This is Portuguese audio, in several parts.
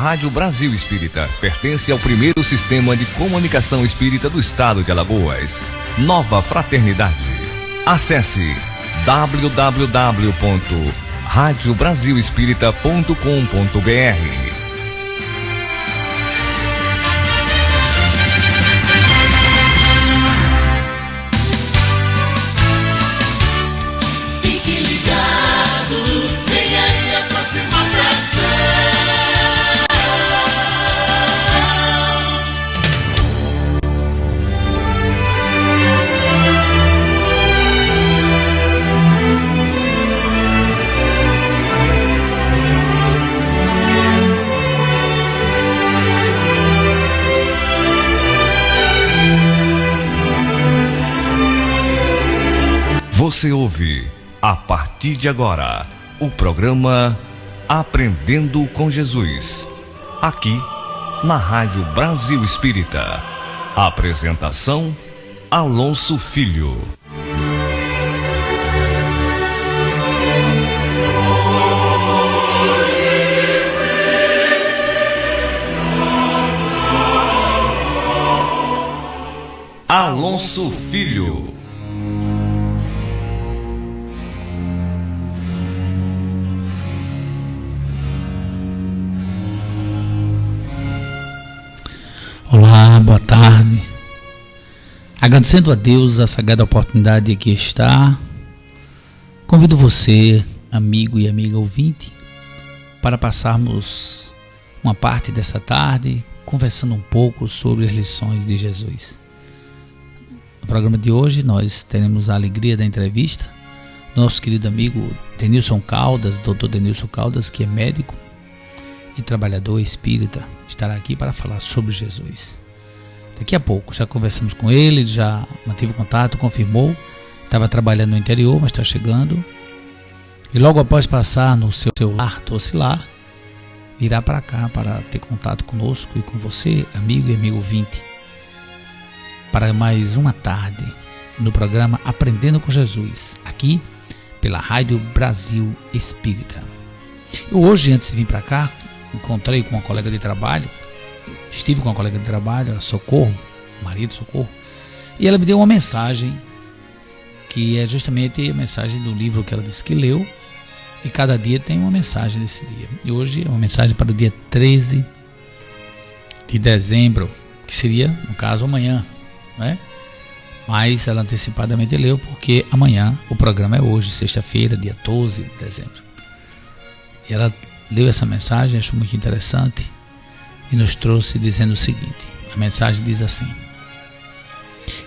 Rádio Brasil Espírita pertence ao primeiro sistema de comunicação espírita do estado de Alagoas. Nova Fraternidade. Acesse www.radiobrasilespírita.com.br. Você ouve, a partir de agora, o programa Aprendendo com Jesus, aqui na Rádio Brasil Espírita. Apresentação, Alonso Filho. Alonso Filho. Olá, boa tarde. Agradecendo a Deus a sagrada oportunidade de aqui estar, convido você, amigo e amiga ouvinte, para passarmos uma parte dessa tarde conversando um pouco sobre as lições de Jesus. No programa de hoje nós teremos a alegria da entrevista do nosso querido amigo Denilson Caldas, Dr. Denilson Caldas, que é médico e trabalhador espírita, estará aqui para falar sobre Jesus. Daqui a pouco, já conversamos com ele, já mantive contato, confirmou, estava trabalhando no interior, mas está chegando. E logo após passar no seu lar, Tocilar, virá para cá para ter contato conosco e com você, amigo e amigo ouvinte, para mais uma tarde no programa Aprendendo com Jesus, aqui pela Rádio Brasil Espírita. Eu hoje, antes de vir para cá, encontrei com uma colega de trabalho, estive com uma colega de trabalho, a Socorro, marido Socorro, e ela me deu uma mensagem, que é justamente a mensagem do livro que ela disse que leu, e cada dia tem uma mensagem desse dia. E hoje é uma mensagem para o dia 13 de dezembro, que seria, no caso, amanhã, né? Mas ela antecipadamente leu, porque amanhã, o programa é hoje, sexta-feira, dia 12 de dezembro. E ela leu essa mensagem, acho muito interessante, e nos trouxe dizendo o seguinte: a mensagem diz assim: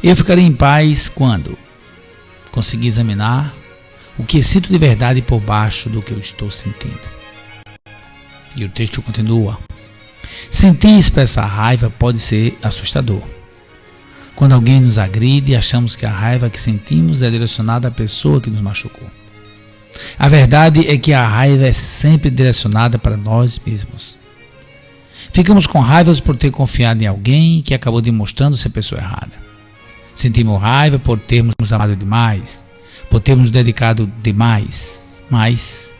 eu ficarei em paz quando conseguir examinar o que sinto de verdade por baixo do que eu estou sentindo. E o texto continua: sentir e expressar raiva pode ser assustador. Quando alguém nos agride, achamos que a raiva que sentimos é direcionada à pessoa que nos machucou. A verdade é que a raiva é sempre direcionada para nós mesmos. Ficamos com raiva por ter confiado em alguém que acabou demonstrando ser a pessoa errada. Sentimos raiva por termos nos amado demais, por termos nos dedicado demais. Mas,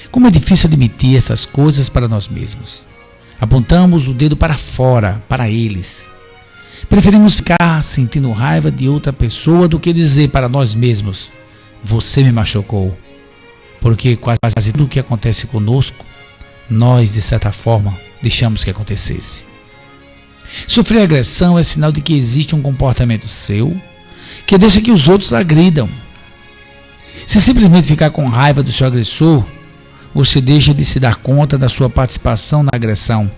como é difícil admitir essas coisas para nós mesmos. Apontamos o dedo para fora, para eles. Preferimos ficar sentindo raiva de outra pessoa do que dizer para nós mesmos: você me machucou. Porque quase tudo o que acontece conosco, nós, de certa forma, deixamos que acontecesse. Sofrer agressão é sinal de que existe um comportamento seu que deixa que os outros agridam. Se simplesmente ficar com raiva do seu agressor, você deixa de se dar conta da sua participação na agressão,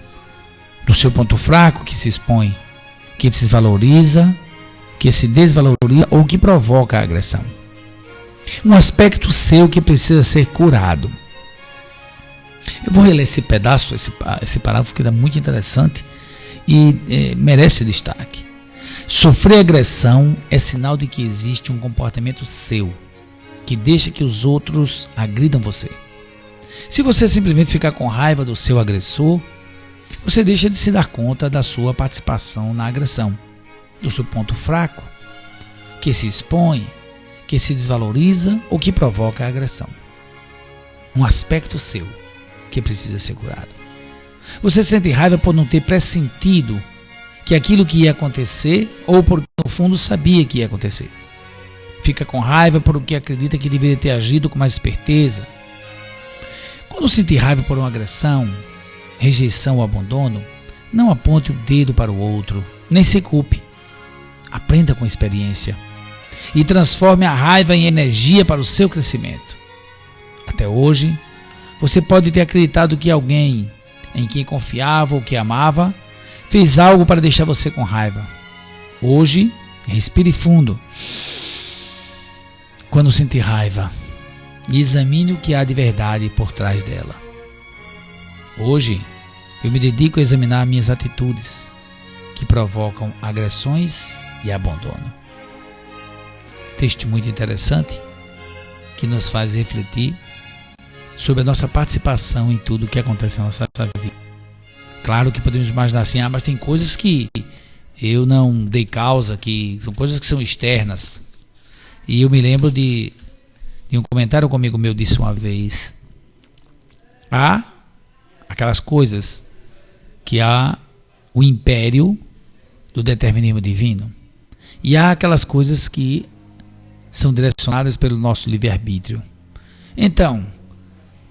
do seu ponto fraco que se expõe, que se desvaloriza, que se desvaloriza ou que provoca a agressão. Um aspecto seu que precisa ser curado. Eu vou reler esse pedaço, esse parágrafo que é muito interessante e merece destaque. Sofrer agressão é sinal de que existe um comportamento seu que deixa que os outros agridam você. Se você simplesmente ficar com raiva do seu agressor, você deixa de se dar conta da sua participação na agressão, do seu ponto fraco, que se expõe, que se desvaloriza ou que provoca a agressão. Um aspecto seu que precisa ser curado. Você sente raiva por não ter pressentido que aquilo que ia acontecer, ou porque no fundo sabia que ia acontecer. Fica com raiva porque acredita que deveria ter agido com mais esperteza. Quando sentir raiva por uma agressão, rejeição ou abandono, não aponte o dedo para o outro, nem se culpe. Aprenda com a experiência e transforme a raiva em energia para o seu crescimento. Até hoje, você pode ter acreditado que alguém em quem confiava ou que amava fez algo para deixar você com raiva. Hoje, respire fundo. Quando sentir raiva, examine o que há de verdade por trás dela. Hoje, eu me dedico a examinar minhas atitudes que provocam agressões e abandono. Texto muito interessante que nos faz refletir sobre a nossa participação em tudo o que acontece na nossa vida. Claro que podemos imaginar assim, mas tem coisas que eu não dei causa, que são coisas que são externas. E eu me lembro de um comentário que um amigo meu disse uma vez: há aquelas coisas que há o império do determinismo divino, e há aquelas coisas que são direcionadas pelo nosso livre-arbítrio. Então,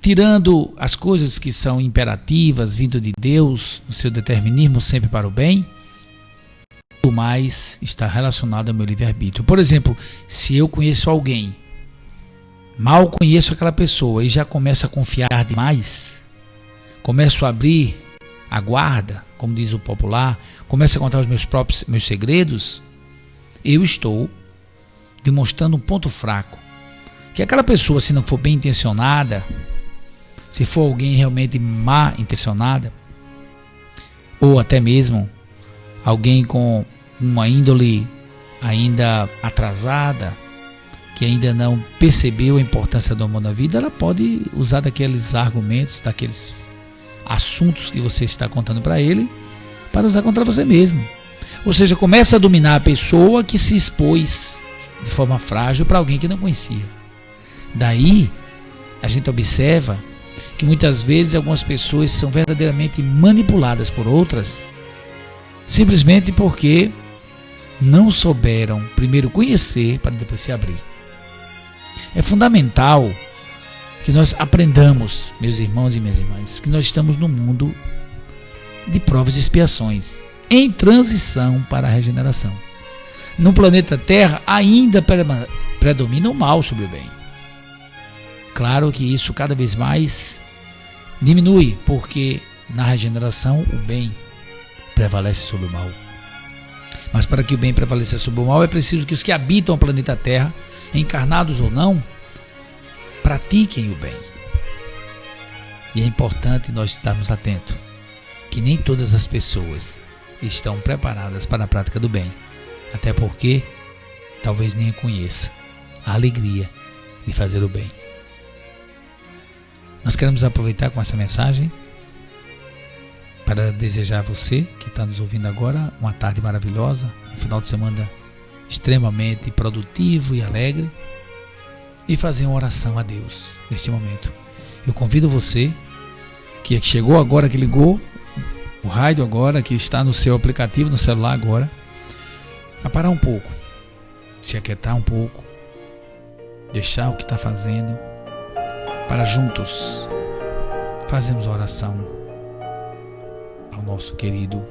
tirando as coisas que são imperativas, vindo de Deus, no seu determinismo sempre para o bem, o mais está relacionado ao meu livre-arbítrio. Por exemplo, se eu conheço alguém, mal conheço aquela pessoa e já começo a confiar demais, começo a abrir a guarda, como diz o popular, começo a contar os meus segredos, eu estou demonstrando um ponto fraco. Que aquela pessoa, se não for bem intencionada, se for alguém realmente má intencionada, ou até mesmo alguém com uma índole ainda atrasada, que ainda não percebeu a importância do amor na vida, ela pode usar daqueles argumentos, daqueles assuntos que você está contando para ele, para usar contra você mesmo. Ou seja, começa a dominar a pessoa que se expôs de forma frágil para alguém que não conhecia. Daí, a gente observa que muitas vezes algumas pessoas são verdadeiramente manipuladas por outras, simplesmente porque não souberam primeiro conhecer para depois se abrir. É fundamental que nós aprendamos, meus irmãos e minhas irmãs, que nós estamos num mundo de provas e expiações, em transição para a regeneração. No planeta Terra ainda predomina o mal sobre o bem. Claro que isso cada vez mais diminui, porque na regeneração o bem prevalece sobre o mal. Mas para que o bem prevaleça sobre o mal, é preciso que os que habitam o planeta Terra, encarnados ou não, pratiquem o bem. E é importante nós estarmos atentos que nem todas as pessoas estão preparadas para a prática do bem, até porque talvez nem conheça a alegria de fazer o bem. Nós queremos aproveitar com essa mensagem para desejar a você que está nos ouvindo agora uma tarde maravilhosa, um final de semana extremamente produtivo e alegre, e fazer uma oração a Deus neste momento. Eu convido você que chegou agora, que ligou o rádio agora, que está no seu aplicativo, no celular agora, a parar um pouco, se aquietar um pouco, deixar o que está fazendo, para juntos fazermos a oração ao nosso querido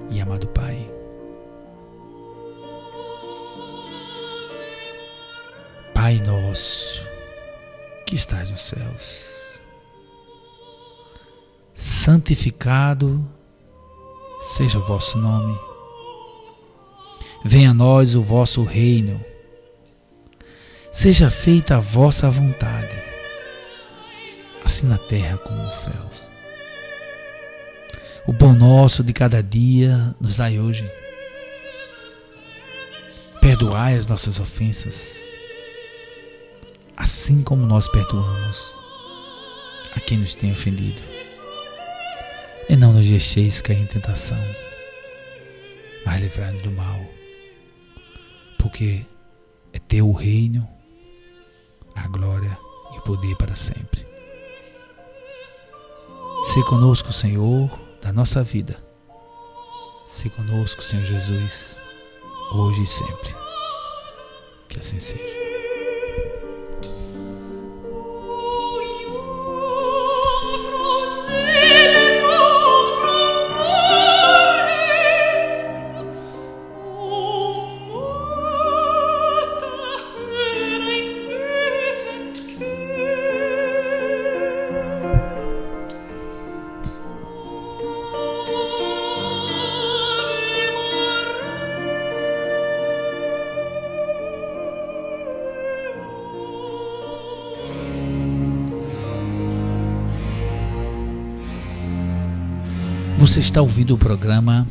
e amado Pai. Pai nosso, que estás nos céus, santificado seja o vosso nome. Venha a nós o vosso reino. Seja feita a vossa vontade, assim na terra como nos céus. O pão nosso de cada dia nos dai hoje. Perdoai as nossas ofensas, assim como nós perdoamos a quem nos tem ofendido. E não nos deixeis cair em tentação, mas livrai-nos do mal, porque é teu o reino, a glória e o poder para sempre. Se conosco, Senhor, da nossa vida. Se conosco, Senhor Jesus, hoje e sempre. Que assim seja. Você está ouvindo o programa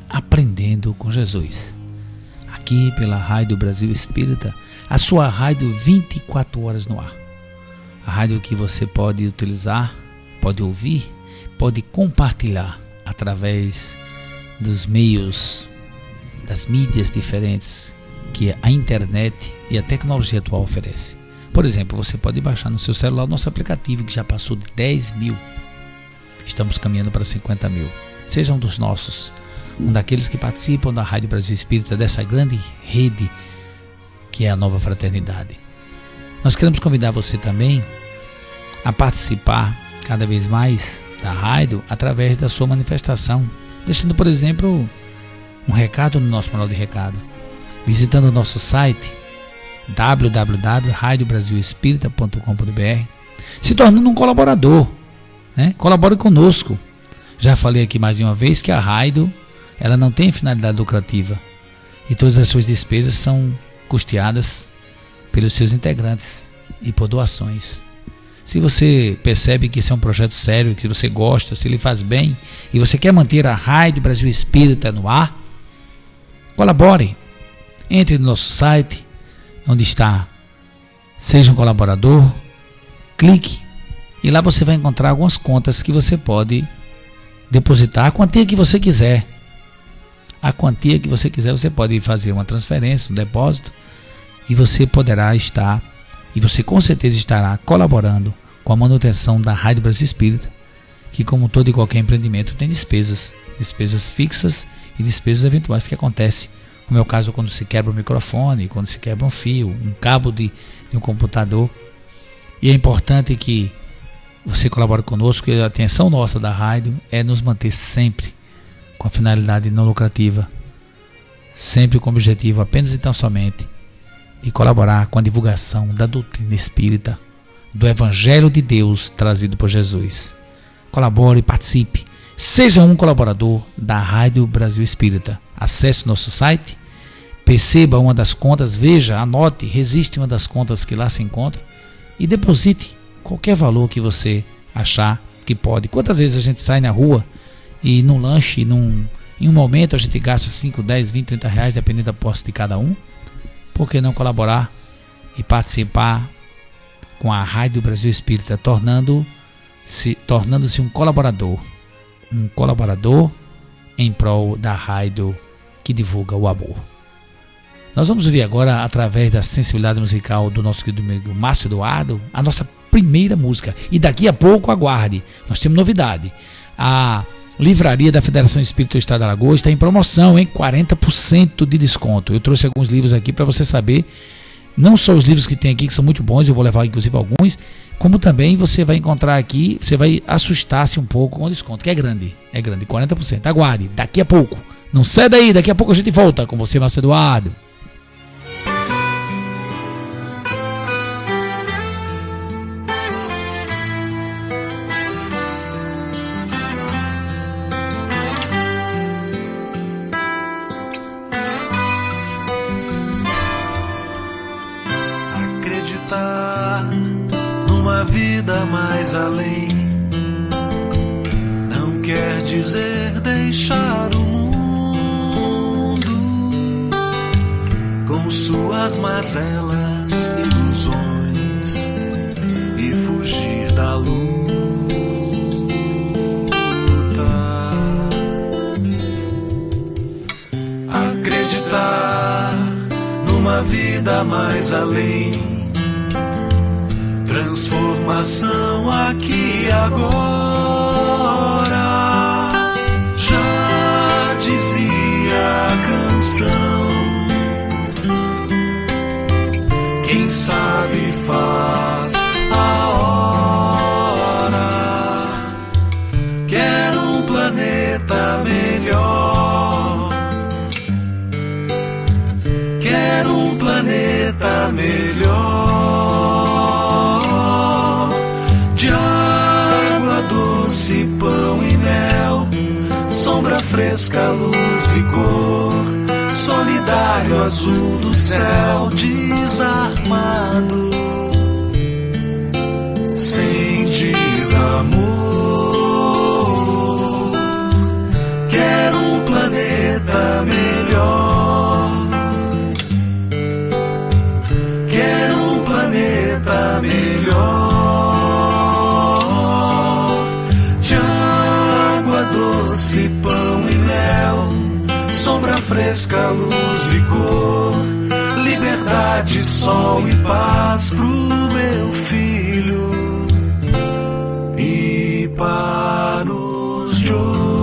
Aprendendo com Jesus, aqui pela Rádio Brasil Espírita, a sua rádio 24 horas no ar. A rádio que você pode utilizar, pode ouvir, pode compartilhar através dos meios, das mídias diferentes que a internet e a tecnologia atual oferece. Por exemplo, você pode baixar no seu celular o nosso aplicativo, que já passou de 10 mil. Estamos caminhando para 50 mil. Seja um dos nossos, um daqueles que participam da Rádio Brasil Espírita, dessa grande rede que é a Nova Fraternidade. Nós queremos convidar você também a participar cada vez mais da rádio através da sua manifestação, deixando, por exemplo, um recado no nosso manual de recado, visitando o nosso site www.radiobrasilespírita.com.br, se tornando um colaborador. Colabore conosco. Já falei aqui mais de uma vez que a rádio, ela não tem finalidade lucrativa e todas as suas despesas são custeadas pelos seus integrantes e por doações. Se você percebe que esse é um projeto sério, que você gosta, se ele faz bem e você quer manter a Rádio Brasil Espírita no ar, colabore. Entre no nosso site, onde está Seja um Colaborador, clique. E lá você vai encontrar algumas contas que você pode depositar a quantia que você quiser. A quantia que você quiser, você pode fazer uma transferência, um depósito, e você poderá estar, e você com certeza estará colaborando com a manutenção da Rádio Brasil Espírita, que, como todo e qualquer empreendimento, tem despesas fixas e despesas eventuais que acontecem. No meu caso, quando se quebra o microfone, quando se quebra um fio, um cabo de um computador. E é importante que você colabora conosco, porque a atenção nossa da rádio é nos manter sempre com a finalidade não lucrativa, sempre com o objetivo apenas e tão somente de colaborar com a divulgação da doutrina espírita, do Evangelho de Deus trazido por Jesus. Colabore, participe, seja um colaborador da Rádio Brasil Espírita. Acesse o nosso site, perceba uma das contas, veja, anote, registre uma das contas que lá se encontra e deposite qualquer valor que você achar que pode. Quantas vezes a gente sai na rua e num lanche, em um momento a gente gasta 5, 10, 20, 30 reais, dependendo da posse de cada um. Por que não colaborar e participar com a Rádio Brasil Espírita, tornando-se um colaborador em prol da rádio que divulga o amor. Nós vamos ouvir agora, através da sensibilidade musical do nosso querido amigo Márcio Eduardo, a nossa primeira música. E daqui a pouco, aguarde, nós temos novidade. A livraria da Federação Espírita do Estado de Alagoas está em promoção, 40% de desconto. Eu trouxe alguns livros aqui para você saber, não só os livros que tem aqui, que são muito bons, eu vou levar inclusive alguns, como também você vai encontrar aqui, você vai assustar-se um pouco com o desconto, que é grande, 40%. Aguarde, daqui a pouco. Não sai daí, daqui a pouco a gente volta com você, Márcio Eduardo. Numa vida mais além não quer dizer deixar o mundo com suas mazelas, ilusões e fugir da luta. Acreditar numa vida mais além Transformação aqui e agora, já dizia a canção. Quem sabe faz a hora. Quero um planeta melhor. Quero um planeta melhor, de água doce, pão e mel, sombra fresca, luz e cor, solidário azul do céu, desarmado, sem desamor. Quero um planeta melhor. Quero um planeta melhor, de água doce, pão e mel, sombra fresca, luz e cor, liberdade, sol e paz pro meu filho e para os de outros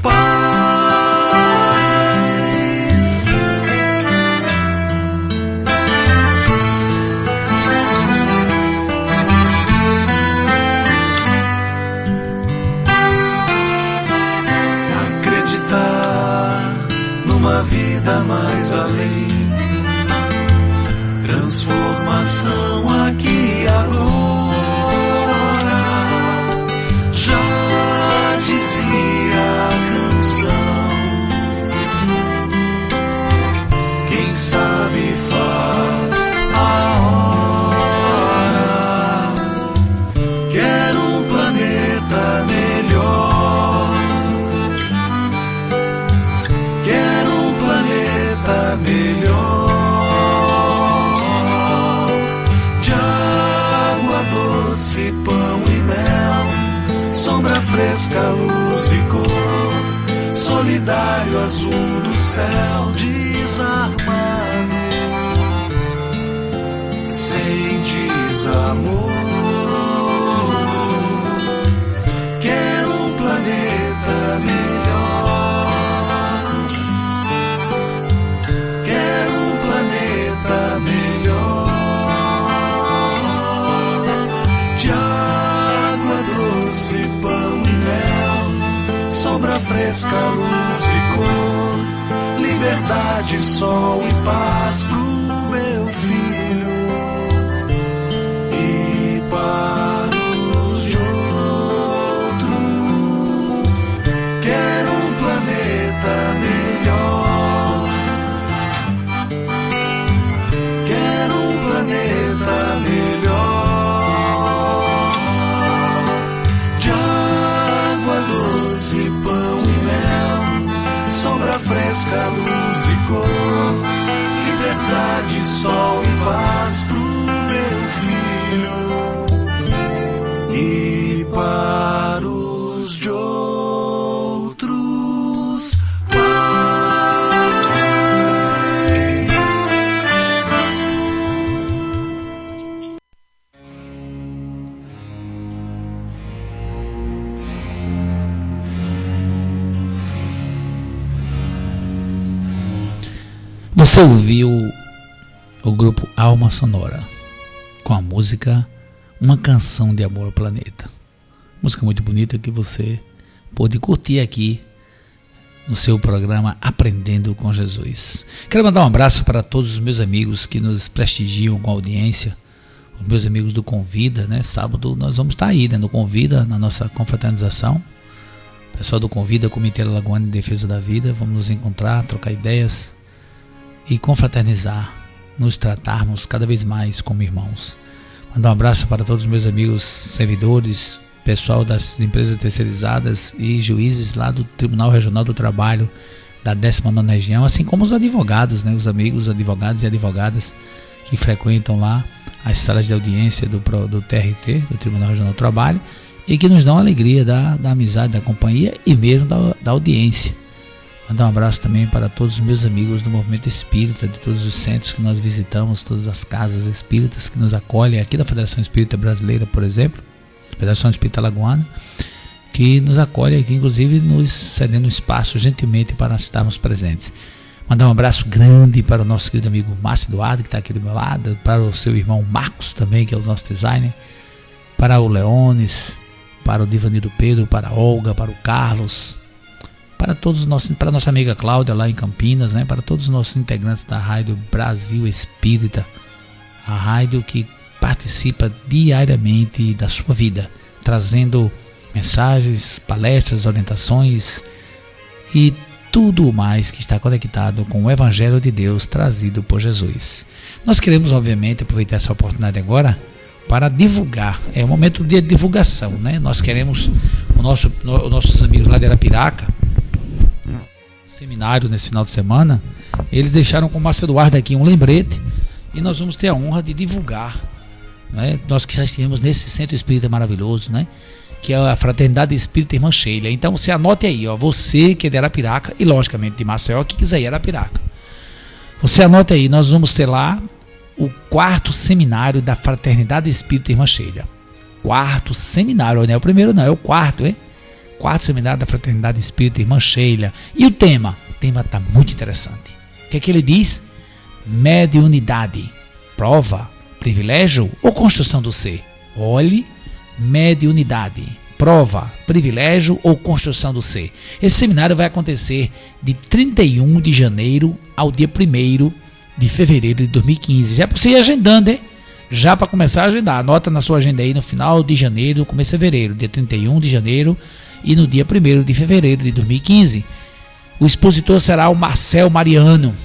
pais. Uma vida mais além, transformação aqui e agora, já dizia a canção. Quem sabe faz a hora. Quero um planeta melhor. Melhor, de água doce, pão e mel, sombra fresca, luz e cor, solidário azul do céu, desarmado, sem desamor. Quero um planeta melhor. Melhor, de água doce, pão e mel, sombra fresca, luz e cor, liberdade, sol e paz pro meu filho e para os de outros. Quero um planeta melhor. Planeta melhor, de água doce, pão e mel, sombra fresca, luz e cor, liberdade, sol e paz pro meu filho e para os de outros pais. Você ouviu o grupo Alma Sonora com a música Uma Canção de Amor ao Planeta. Música muito bonita que você pôde curtir aqui no seu programa Aprendendo com Jesus. Quero mandar um abraço para todos os meus amigos que nos prestigiam com a audiência, os meus amigos do Convida, né? Sábado nós vamos estar aí, né? No Convida, na nossa confraternização. Pessoal do Convida, Comitê Alagoano de Defesa da Vida, vamos nos encontrar, trocar ideias e confraternizar, nos tratarmos cada vez mais como irmãos. Mandar um abraço para todos os meus amigos servidores, pessoal das empresas terceirizadas e juízes lá do Tribunal Regional do Trabalho da 19ª região, assim como os advogados, né? Os amigos advogados e advogadas que frequentam lá as salas de audiência do TRT, do Tribunal Regional do Trabalho, e que nos dão a alegria da amizade, da companhia e mesmo da audiência. Mandar um abraço também para todos os meus amigos do Movimento Espírita, de todos os centros que nós visitamos, todas as casas espíritas que nos acolhem, aqui da Federação Espírita Brasileira, por exemplo, Federação Espírita Alagoana, que nos acolhe aqui, inclusive nos cedendo espaço gentilmente para estarmos presentes. Mandar um abraço grande para o nosso querido amigo Márcio Eduardo, que está aqui do meu lado, para o seu irmão Marcos também, que é o nosso designer, para o Leones, para o Divanildo Pedro, para a Olga, para o Carlos, para todos os nossos, para a nossa amiga Cláudia lá em Campinas, né, para todos os nossos integrantes da Rádio Brasil Espírita, a rádio que participa diariamente da sua vida, trazendo mensagens, palestras, orientações e tudo mais que está conectado com o Evangelho de Deus trazido por Jesus. Nós queremos, obviamente, aproveitar essa oportunidade agora para divulgar, é um momento de divulgação, né? Nós queremos, os nossos amigos lá de Arapiraca, seminário nesse final de semana, eles deixaram com o Márcio Eduardo aqui um lembrete e nós vamos ter a honra de divulgar, né? Nós que já estivemos nesse centro espírita maravilhoso, né? Que é a Fraternidade Espírita Irmã Sheila. Então você anote aí, ó, você que é de Arapiraca e logicamente de Maceió, que quiser ir a Arapiraca, você anote aí, nós vamos ter lá o 4º seminário da Fraternidade Espírita Irmã Sheila. 4º seminário, não é o primeiro não, é o 4º, hein? 4º seminário da Fraternidade Espírita Irmã Sheila. E o tema está muito interessante. O que é que ele diz? Mediunidade, prova, privilégio ou construção do ser? Olhe, mediunidade, prova, privilégio ou construção do ser. Esse seminário vai acontecer de 31 de janeiro ao dia 1º de fevereiro de 2015. Já é para você ir agendando, hein? Já para começar a agendar. Anota na sua agenda aí no final de janeiro, no começo de fevereiro, dia 31 de janeiro e no dia 1º de fevereiro de 2015. O expositor será o Marcel Mariano.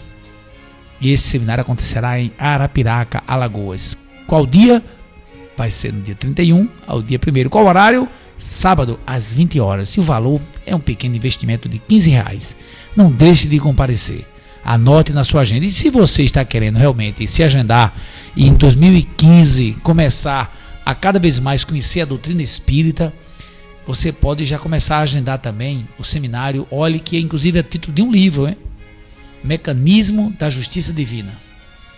E esse seminário acontecerá em Arapiraca, Alagoas. Qual dia? Vai ser no dia 31 ao dia 1º. Qual horário? Sábado, às 20 horas. E o valor é um pequeno investimento de R$15. Não deixe de comparecer. Anote na sua agenda. E se você está querendo realmente se agendar e em 2015 começar a cada vez mais conhecer a doutrina espírita, você pode já começar a agendar também o seminário. Olhe que inclusive é título de um livro, hein? Mecanismo da Justiça Divina.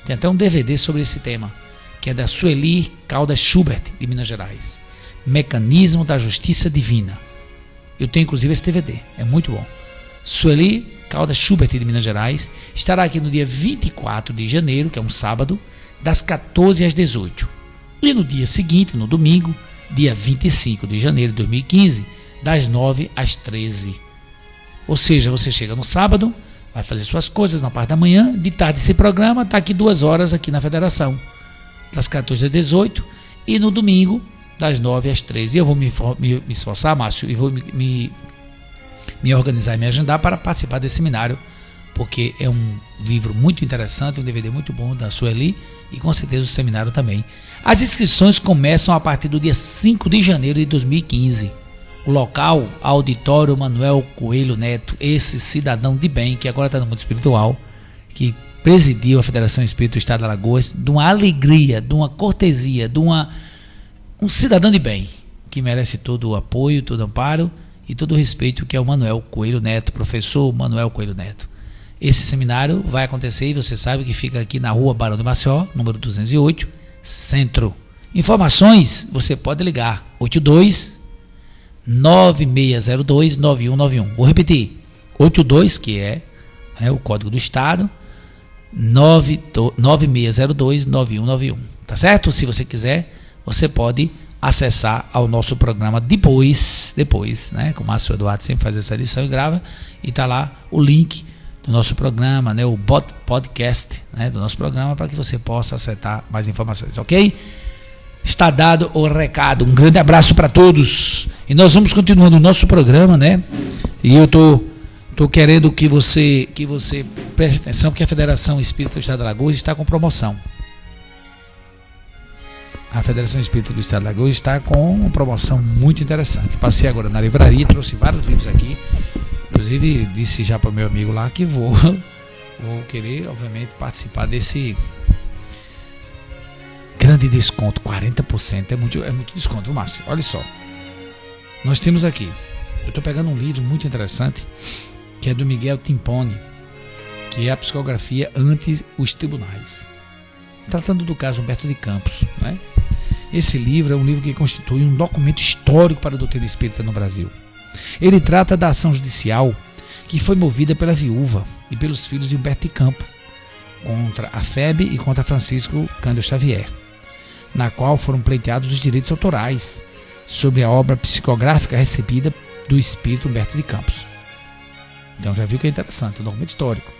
Tem até um DVD sobre esse tema, que é da Sueli Caldas Schubert, de Minas Gerais. Mecanismo da Justiça Divina. Eu tenho inclusive esse DVD, é muito bom. Sueli Caldas Schubert, de Minas Gerais, estará aqui no dia 24 de janeiro, que é um sábado, das 14 às 18. E no dia seguinte, no domingo, dia 25 de janeiro de 2015, das 9 às 13. Ou seja, você chega no sábado, vai fazer suas coisas na parte da manhã, de tarde esse programa está aqui 2 horas aqui na Federação, das 14 às 18, e no domingo, das 9 às 13. Eu vou me esforçar, Márcio, e vou me organizar e me agendar para participar desse seminário, porque é um livro muito interessante, um DVD muito bom da Sueli, e com certeza o seminário também. As inscrições começam a partir do dia 5 de janeiro de 2015. O local, Auditório Manuel Coelho Neto, esse cidadão de bem, que agora está no mundo espiritual, que presidiu a Federação Espírita do Estado de Alagoas, de uma alegria, de uma cortesia, de um cidadão de bem, que merece todo o apoio, todo o amparo e todo o respeito, que é o Manuel Coelho Neto, professor Manuel Coelho Neto. Esse seminário vai acontecer, e você sabe que fica aqui na rua Barão do Maceió, número 208, Centro. Informações, você pode ligar 82-9602-9191. Vou repetir, 82, que é o código do estado, 9602-9191. Tá certo? Se você quiser, você pode acessar ao nosso programa depois, né? Como o Márcio Eduardo sempre faz essa edição e grava, e tá lá o link do nosso programa, né? O podcast, né? Do nosso programa, para que você possa acessar mais informações, ok? Está dado o recado. Um grande abraço para todos. E nós vamos continuando o nosso programa, né? E eu tô querendo que você preste atenção, porque a Federação Espírita do Estado de Alagoas está com promoção. A Federação Espírita do Estado de Alagoas está com uma promoção muito interessante. Passei agora na livraria, trouxe vários livros aqui. Inclusive, disse já para o meu amigo lá que vou querer, obviamente, participar desse grande desconto. 40% é muito desconto, viu, Márcio? Olha só. Nós temos aqui, eu estou pegando um livro muito interessante, que é do Miguel Timpone, que é a psicografia ante os tribunais, tratando do caso Humberto de Campos, né? Esse livro é um livro que constitui um documento histórico para a doutrina espírita no Brasil. Ele trata da ação judicial que foi movida pela viúva e pelos filhos de Humberto de Campos contra a FEB e contra Francisco Cândido Xavier, na qual foram pleiteados os direitos autorais sobre a obra psicográfica recebida do espírito Humberto de Campos. Então já viu que é interessante, um documento histórico.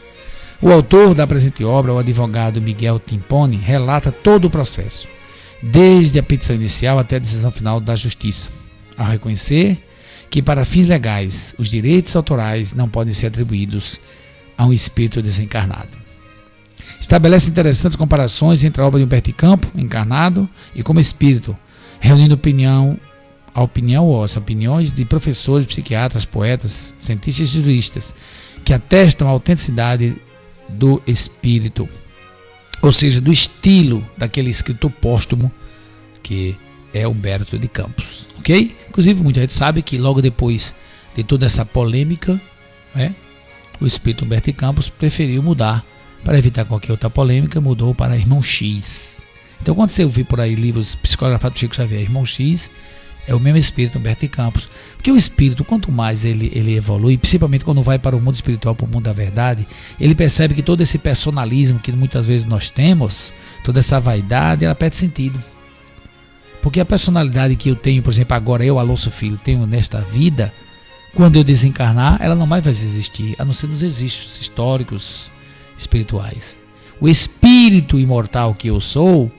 O autor da presente obra, o advogado Miguel Timpone, relata todo o processo, desde a petição inicial até a decisão final da Justiça, ao reconhecer que para fins legais os direitos autorais não podem ser atribuídos a um espírito desencarnado. Estabelece interessantes comparações entre a obra de Humberto de Campos, encarnado, e como espírito, reunindo as opiniões de professores, psiquiatras, poetas, cientistas e juristas, que atestam a autenticidade do espírito, ou seja, do estilo daquele escritor póstumo que é Humberto de Campos, ok? Inclusive muita gente sabe que logo depois de toda essa polêmica, né, o espírito Humberto de Campos preferiu mudar, para evitar qualquer outra polêmica, mudou para Irmão X. Então quando você ouvir por aí livros psicografados do Chico Xavier, Irmão X, é o mesmo espírito Humberto de Campos, porque o espírito, quanto mais ele evolui, principalmente quando vai para o mundo espiritual, para o mundo da verdade, ele percebe que todo esse personalismo que muitas vezes nós temos, toda essa vaidade, ela perde sentido. Porque a personalidade que eu tenho, por exemplo, agora eu, Alonso Filho, tenho nesta vida, quando eu desencarnar, ela não mais vai existir, a não ser nos registros históricos espirituais. O espírito imortal que eu sou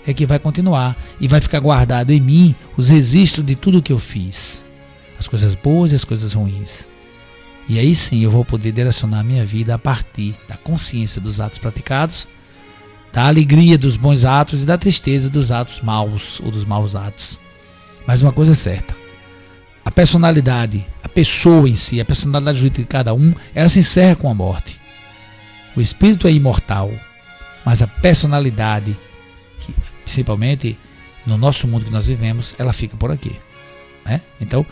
é que vai continuar e vai ficar guardado em mim os registros de tudo que eu fiz, as coisas boas e as coisas ruins. E aí sim eu vou poder direcionar a minha vida a partir da consciência dos atos praticados, da alegria dos bons atos e da tristeza dos atos maus ou dos maus atos. Mas uma coisa é certa, a personalidade, a pessoa em si, a personalidade jurídica de cada um, ela se encerra com a morte. O espírito é imortal, mas a personalidade, que, principalmente no nosso mundo que nós vivemos, ela fica por aqui, né? Então,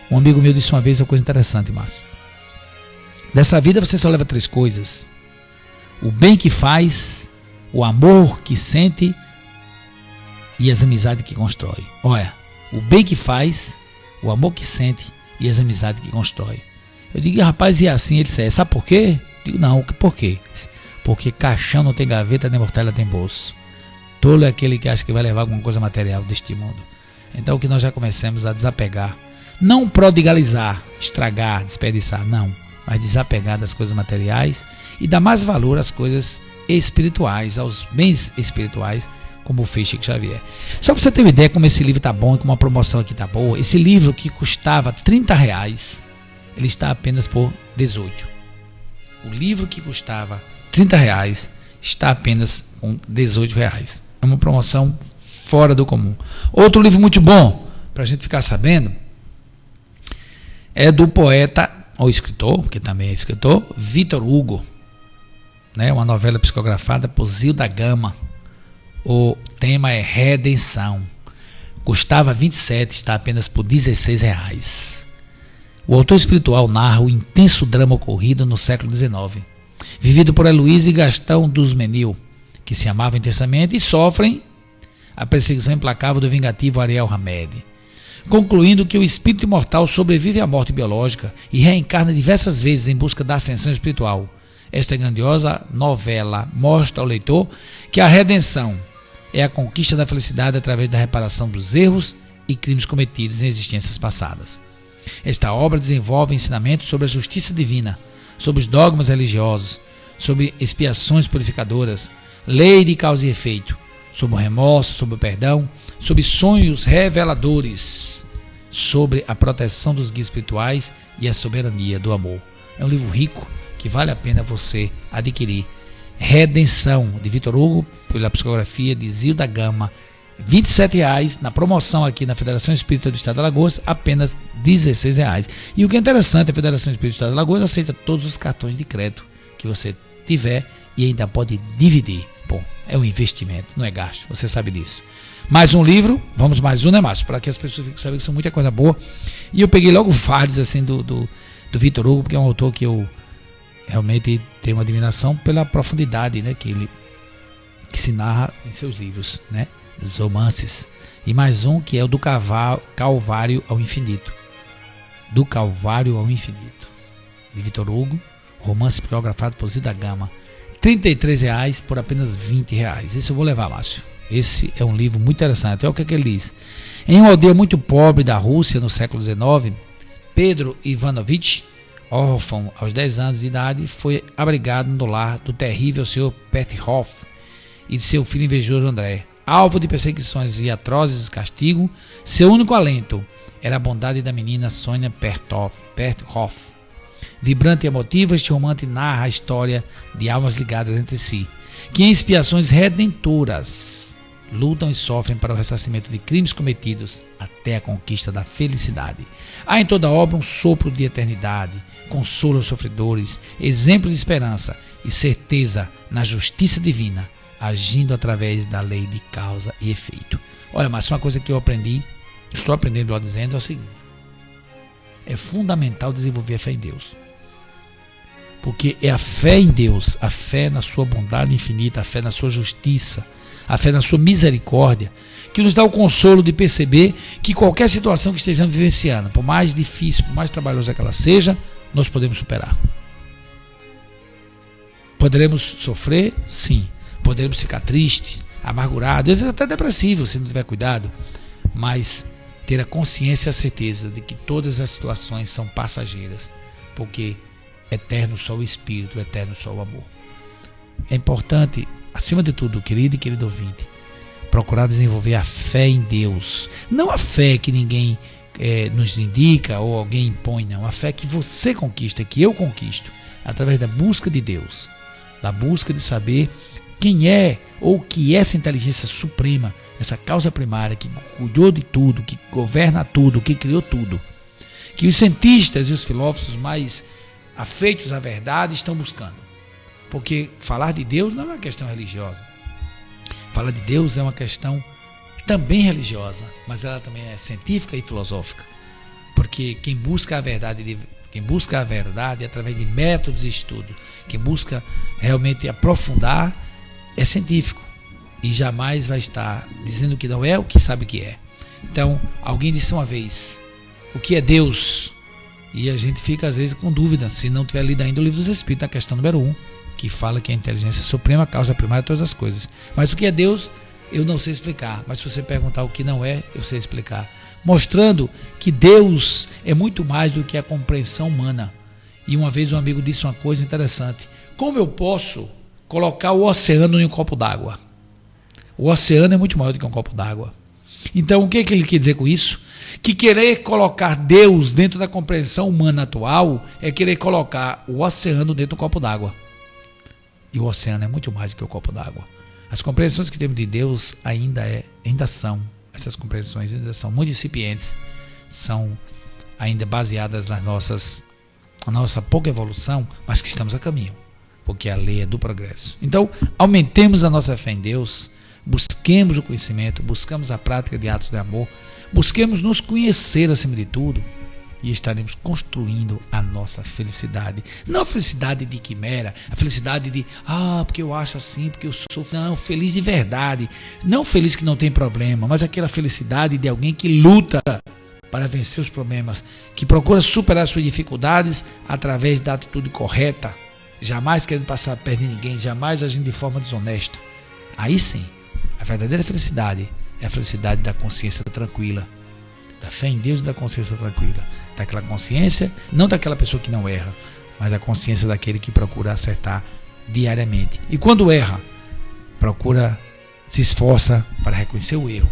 um amigo meu disse uma vez uma coisa interessante, Márcio. Dessa vida você só leva 3 coisas: o bem que faz, o amor que sente e as amizades que constrói. Olha, o bem que faz, o amor que sente e as amizades que constrói. Eu digo, rapaz, e assim? Ele disse, sabe por quê? Eu digo, não, por quê? Porque caixão não tem gaveta, nem mortalha tem bolso. Tolo é aquele que acha que vai levar alguma coisa material deste mundo. Então que nós já comecemos a desapegar. Não prodigalizar, estragar, desperdiçar, não. Mas desapegar das coisas materiais e dar mais valor às coisas espirituais, aos bens espirituais, como fez Chico Xavier. Só para você ter uma ideia como esse livro está bom e como a promoção aqui está boa, esse livro que custava R$30, ele está apenas por 18. O livro que custava R$30 está apenas com R$18. É uma promoção fora do comum. Outro livro muito bom, para a gente ficar sabendo, é do poeta, ou escritor, que também é escritor, Vitor Hugo, né? Uma novela psicografada por Zilda Gama. O tema é Redenção. Custava 27, está apenas por R$16. O autor espiritual narra o intenso drama ocorrido no século XIX, vivido por Heloísa e Gastão dos Menil, que se amavam intensamente e sofrem a perseguição implacável do vingativo Ariel Hamed, concluindo que o espírito imortal sobrevive à morte biológica e reencarna diversas vezes em busca da ascensão espiritual. Esta grandiosa novela mostra ao leitor que a redenção é a conquista da felicidade através da reparação dos erros e crimes cometidos em existências passadas. Esta obra desenvolve ensinamentos sobre a justiça divina, sobre os dogmas religiosos, sobre expiações purificadoras, lei de causa e efeito, sobre o remorso, sobre o perdão, sobre sonhos reveladores, sobre a proteção dos guias espirituais e a soberania do amor. É um livro rico que vale a pena você adquirir. Redenção, de Vitor Hugo, pela psicografia de Zilda Gama, R$27, na promoção aqui na Federação Espírita do Estado de Alagoas, apenas R$16. E o que é interessante, a Federação Espírita do Estado de Alagoas aceita todos os cartões de crédito que você tiver e ainda pode dividir. Bom, é um investimento, não é gasto, você sabe disso. Mais um livro, vamos mais um, né, Márcio? Para que as pessoas fiquem sabendo que são muita coisa boa. E eu peguei logo vários assim do Vitor Hugo, porque é um autor que eu realmente tenho uma admiração pela profundidade, né, que se narra em seus livros, né, dos romances. E mais um que é o do Calvário ao Infinito. Do Calvário ao Infinito, de Vitor Hugo, romance psicografado por Zilda Gama. R$ 33,00 por apenas R$ 20,00. Esse eu vou levar, Márcio. Esse é um livro muito interessante. Olha o que ele diz. Em uma aldeia muito pobre da Rússia, no século XIX, Pedro Ivanovich, órfão aos 10 anos de idade, foi abrigado no lar do terrível Sr. Petrov e de seu filho invejoso André. Alvo de perseguições e atrozes castigos, seu único alento era a bondade da menina Sônia Petrov. Vibrante e emotivo, este romance narra a história de almas ligadas entre si, que em expiações redentoras lutam e sofrem para o ressarcimento de crimes cometidos até a conquista da felicidade. Há em toda a obra um sopro de eternidade, consolo aos sofredores, exemplo de esperança e certeza na justiça divina, agindo através da lei de causa e efeito. Olha, mas uma coisa que eu aprendi, estou aprendendo lá dizendo, é o seguinte: é fundamental desenvolver a fé em Deus. Porque é a fé em Deus, a fé na sua bondade infinita, a fé na sua justiça, a fé na sua misericórdia, que nos dá o consolo de perceber que qualquer situação que estejamos vivenciando, por mais difícil, por mais trabalhosa que ela seja, nós podemos superar. Poderemos sofrer? Sim. Poderemos ficar tristes, amargurados, às vezes até depressivos, se não tiver cuidado, mas ter a consciência e a certeza de que todas as situações são passageiras, porque eterno só o Espírito, eterno só o amor. É importante, acima de tudo, querido e querido ouvinte, procurar desenvolver a fé em Deus. Não a fé que ninguém nos indica ou alguém impõe, não. A fé que você conquista, que eu conquisto, através da busca de Deus, da busca de saber quem é ou o que é essa inteligência suprema, essa causa primária que cuidou de tudo, que governa tudo, que criou tudo, que os cientistas e os filósofos mais afeitos à verdade estão buscando. Porque falar de Deus não é uma questão religiosa. Falar de Deus é uma questão também religiosa, mas ela também é científica e filosófica. Porque quem busca a verdade através de métodos de estudo, quem busca realmente aprofundar, é científico. E jamais vai estar dizendo que não é o que sabe que é. Então, alguém disse uma vez: o que é Deus? E a gente fica às vezes com dúvida, se não tiver lido ainda o Livro dos Espíritos, a questão número 1, que fala que a inteligência suprema, a causa primária de todas as coisas. Mas o que é Deus, eu não sei explicar. Mas se você perguntar o que não é, eu sei explicar. Mostrando que Deus é muito mais do que a compreensão humana. E uma vez um amigo disse uma coisa interessante: como eu posso colocar o oceano em um copo d'água? O oceano é muito maior do que um copo d'água. Então, o que ele quer dizer com isso? Que querer colocar Deus dentro da compreensão humana atual é querer colocar o oceano dentro do copo d'água. E o oceano é muito mais do que o copo d'água. As compreensões que temos de Deus essas compreensões ainda são muito incipientes, são ainda baseadas na nossa pouca evolução, mas que estamos a caminho, porque a lei é do progresso. Então, aumentemos a nossa fé em Deus, busquemos o conhecimento, buscamos a prática de atos de amor, busquemos nos conhecer acima de tudo, e estaremos construindo a nossa felicidade. Não a felicidade de quimera, a felicidade de, porque eu acho assim, porque eu sou... Não, feliz de verdade. Não feliz que não tem problema, mas aquela felicidade de alguém que luta para vencer os problemas, que procura superar suas dificuldades através da atitude correta, jamais querendo passar perto de ninguém, jamais agindo de forma desonesta. Aí sim, a verdadeira felicidade é a felicidade da consciência tranquila, da fé em Deus e da consciência tranquila. Daquela consciência, não daquela pessoa que não erra, mas a consciência daquele que procura acertar diariamente. E quando erra, se esforça para reconhecer o erro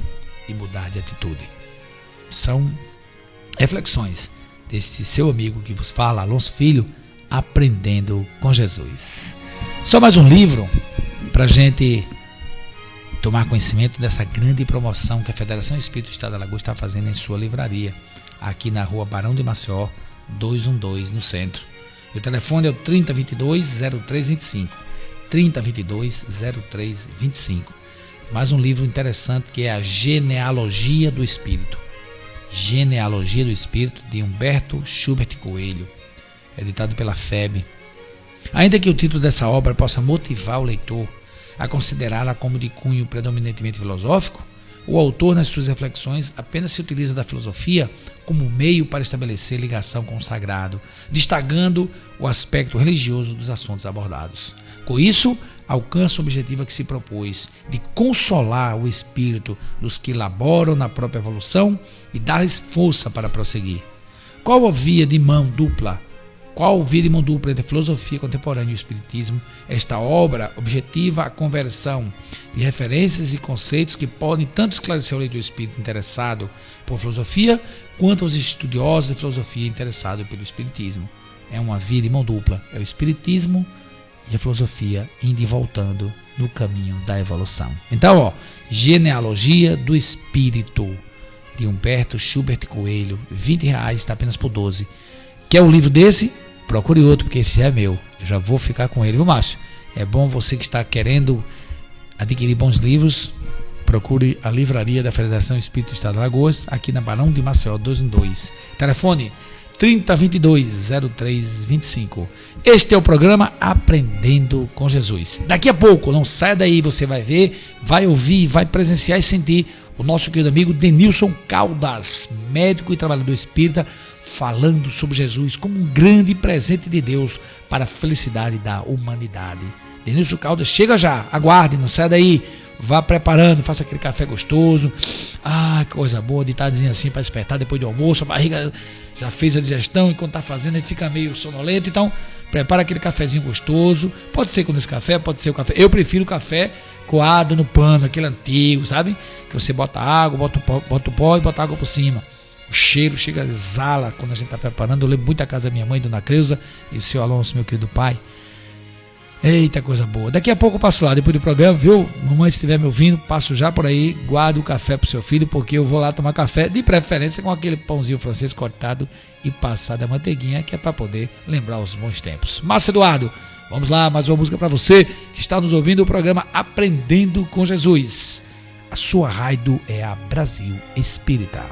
e mudar de atitude. São reflexões desse seu amigo que vos fala, Alonso Filho, Aprendendo com Jesus. Só mais um livro para a gente tomar conhecimento dessa grande promoção que a Federação Espírita do Estado de Alagoas está fazendo em sua livraria, aqui na rua Barão de Maceió, 212, no centro. E o telefone é o 3022-0325. 3022-0325. Mais um livro interessante que é a Genealogia do Espírito. Genealogia do Espírito, de Humberto Schubert Coelho. editado pela FEB. Ainda que o título dessa obra possa motivar o leitor a considerá-la como de cunho predominantemente filosófico, o autor, nas suas reflexões, apenas se utiliza da filosofia como meio para estabelecer ligação com o sagrado, destacando o aspecto religioso dos assuntos abordados. Com isso, alcança o objetivo a que se propôs, de consolar o espírito dos que laboram na própria evolução e dar-lhes força para prosseguir. Qual a via de mão dupla entre a filosofia contemporânea e o espiritismo? Esta obra objetiva a conversão de referências e conceitos que podem tanto esclarecer o leitor espírita interessado por filosofia, quanto aos estudiosos de filosofia interessados pelo espiritismo. É uma via de mão dupla, é o espiritismo e a filosofia indo e voltando no caminho da evolução. Então, Genealogia do Espírito, de Humberto Schubert Coelho, R$20, está apenas por 12. Quer um livro desse? Procure outro, porque esse já é meu. Eu já vou ficar com ele, viu, Márcio? É bom você que está querendo adquirir bons livros, procure a livraria da Federação Espírita do Estado de Alagoas, aqui na Barão de Maceió 212. Telefone 3022-0325. Este é o programa Aprendendo com Jesus. Daqui a pouco, não saia daí, você vai ver, vai ouvir, vai presenciar e sentir o nosso querido amigo Denilson Caldas, médico e trabalhador espírita, falando sobre Jesus como um grande presente de Deus para a felicidade da humanidade. Denilson Caldas chega já, aguarde, não saia daí, vá preparando, faça aquele café gostoso, coisa boa, de tardezinha assim para despertar depois do almoço, a barriga já fez a digestão, enquanto está fazendo ele fica meio sonolento, então prepara aquele cafezinho gostoso, pode ser com esse café, pode ser o café, eu prefiro o café coado no pano, aquele antigo, sabe, que você bota água, bota o pó e bota água por cima. O cheiro chega, exala quando a gente está preparando. Eu lembro muito da casa da minha mãe, Dona Creuza, e o seu Alonso, meu querido pai. Eita, coisa boa. Daqui a pouco eu passo lá, depois do programa, viu? Mamãe, se estiver me ouvindo, passo já por aí, guarda o café pro seu filho, porque eu vou lá tomar café, de preferência com aquele pãozinho francês cortado e passado a manteiguinha, que é para poder lembrar os bons tempos. Márcio Eduardo, vamos lá, mais uma música para você que está nos ouvindo o programa Aprendendo com Jesus. A sua rádio é a Brasil Espírita.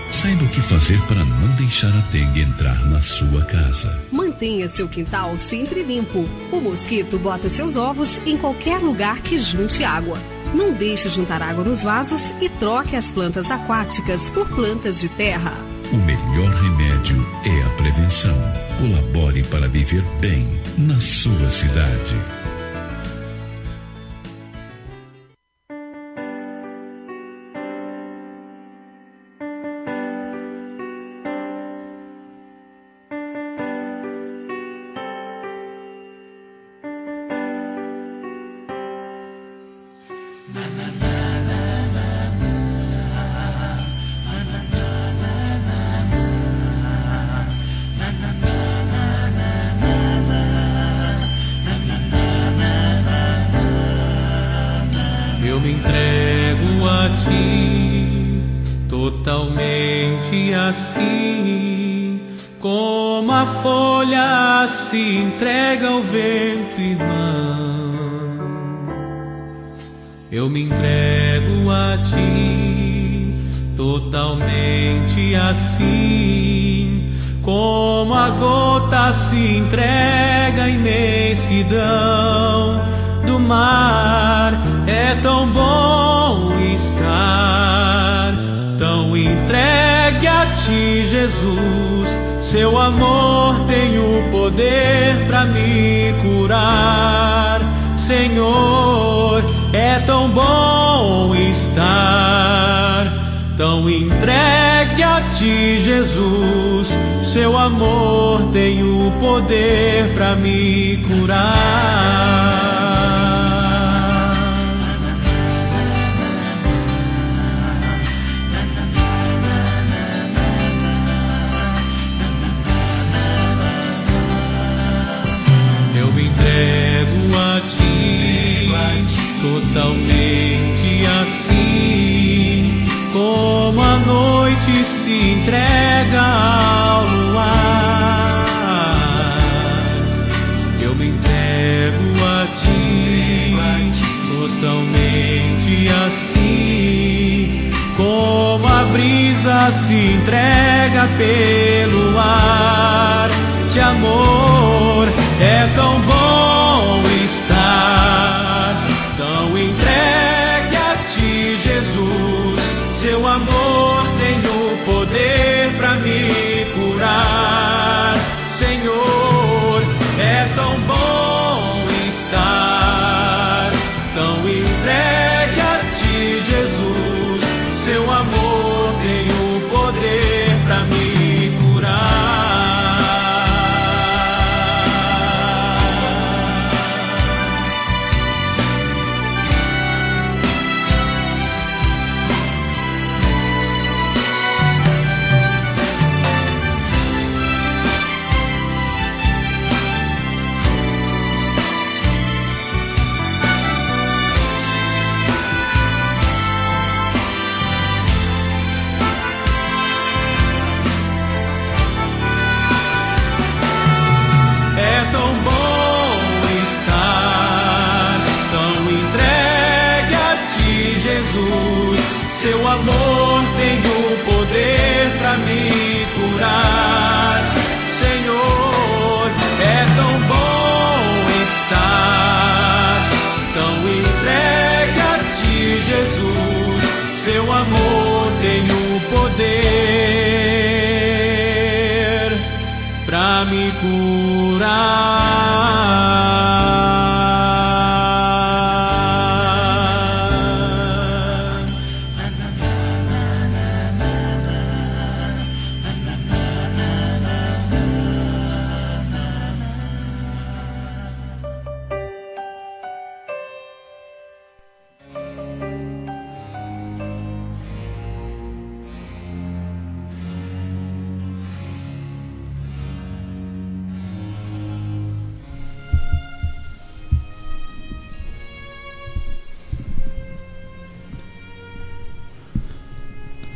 Saiba o que fazer para não deixar a dengue entrar na sua casa. Mantenha seu quintal sempre limpo. O mosquito bota seus ovos em qualquer lugar que junte água. Não deixe juntar água nos vasos e troque as plantas aquáticas por plantas de terra. O melhor remédio é a prevenção. Colabore para viver bem na sua cidade. Eu me entrego a ti, totalmente assim, como a folha se entrega ao vento, irmão. Eu me entrego a ti, totalmente assim, como a gota se entrega à imensidão do mar. É tão bom estar tão entregue a ti, Jesus. Seu amor tem o poder pra me curar. Senhor, é tão bom estar tão entregue a ti, Jesus. Seu amor tem o poder pra me curar. Eu me entrego a ti, totalmente assim, como a noite se entrega ao luar. Eu me entrego a ti, totalmente assim, como a brisa se entrega pelo ar. este amor. É tão bom estar tão entregue a ti, Jesus. Seu amor tem o poder pra me curar. Senhor, é tão bom estar tão entregue a ti, Jesus. Seu amor tem o poder pra me curar. Seu amor tem o poder pra me curar. Senhor, é tão bom estar tão entregue a ti, Jesus. Seu amor tem o poder pra me curar.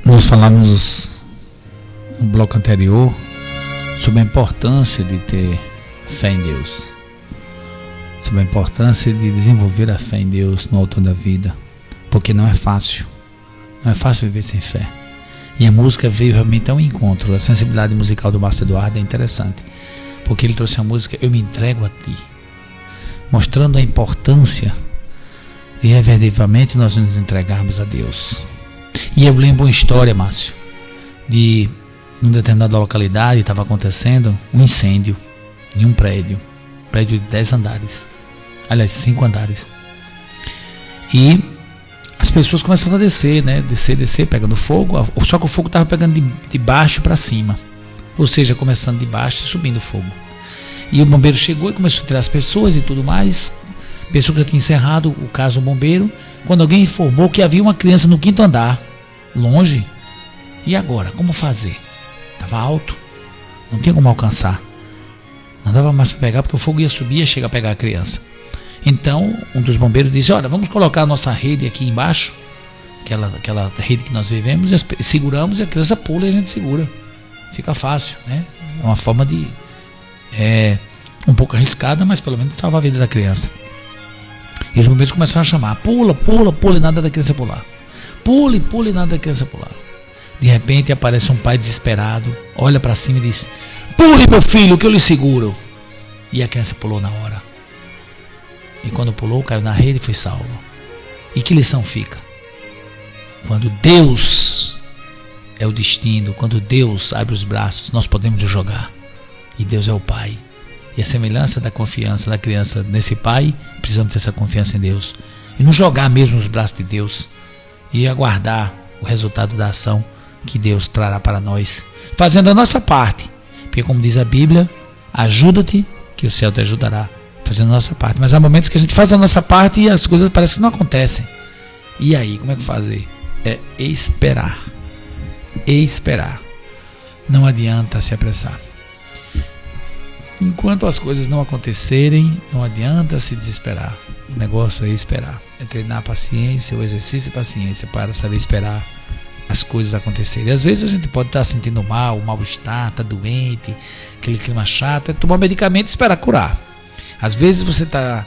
Nós falamos no bloco anterior sobre a importância de ter fé em Deus, sobre a importância de desenvolver a fé em Deus no autor da vida, porque não é fácil viver sem fé. E a música veio realmente ao encontro. A sensibilidade musical do Márcio Eduardo é interessante, porque ele trouxe a música Eu Me Entrego a Ti, mostrando a importância de reverdadeiramente nós nos entregarmos a Deus. E eu lembro uma história, Márcio, de numa determinada localidade estava acontecendo um incêndio em um prédio de 10 andares, aliás 5 andares, e as pessoas começaram a descer, né? Descer, pegando fogo, só que o fogo estava pegando de baixo para cima, ou seja, começando de baixo e subindo o fogo. E o bombeiro chegou e começou a tirar as pessoas e tudo mais. Pessoa que já tinha encerrado o caso, o bombeiro, quando alguém informou que havia uma criança no 5º andar, longe. E agora, como fazer? Estava alto, não tinha como alcançar, não dava mais para pegar, porque o fogo ia subir e ia chegar a pegar a criança. Então um dos bombeiros disse: olha, vamos colocar a nossa rede aqui embaixo, aquela rede que nós vivemos, e seguramos, e a criança pula e a gente segura, fica fácil, né? É uma forma de um pouco arriscada, mas pelo menos salva a vida da criança. E os bombeiros começaram a chamar: pula, pula, pula, e nada da criança pular. Pule, pule, e nada da criança pular. De repente aparece um pai desesperado, olha para cima e diz: pule, meu filho, que eu lhe seguro. E a criança pulou na hora. E quando pulou, caiu na rede e foi salvo. E que lição fica? Quando Deus é o destino, quando Deus abre os braços, nós podemos jogar. E Deus é o Pai. E a semelhança da confiança da criança nesse Pai, precisamos ter essa confiança em Deus. E não jogar mesmo nos braços de Deus. E aguardar o resultado da ação que Deus trará para nós, fazendo a nossa parte. Porque, como diz a Bíblia, ajuda-te que o céu te ajudará, fazendo a nossa parte. Mas há momentos que a gente faz a nossa parte e as coisas parecem que não acontecem. E aí, como é que fazer? É esperar. Esperar. Não adianta se apressar. Enquanto as coisas não acontecerem, não adianta se desesperar. O negócio é esperar. É treinar a paciência, o exercício de paciência para saber esperar as coisas acontecerem. E às vezes a gente pode estar sentindo mal-estar, está doente, aquele clima chato, é tomar medicamento e esperar curar. Às vezes você está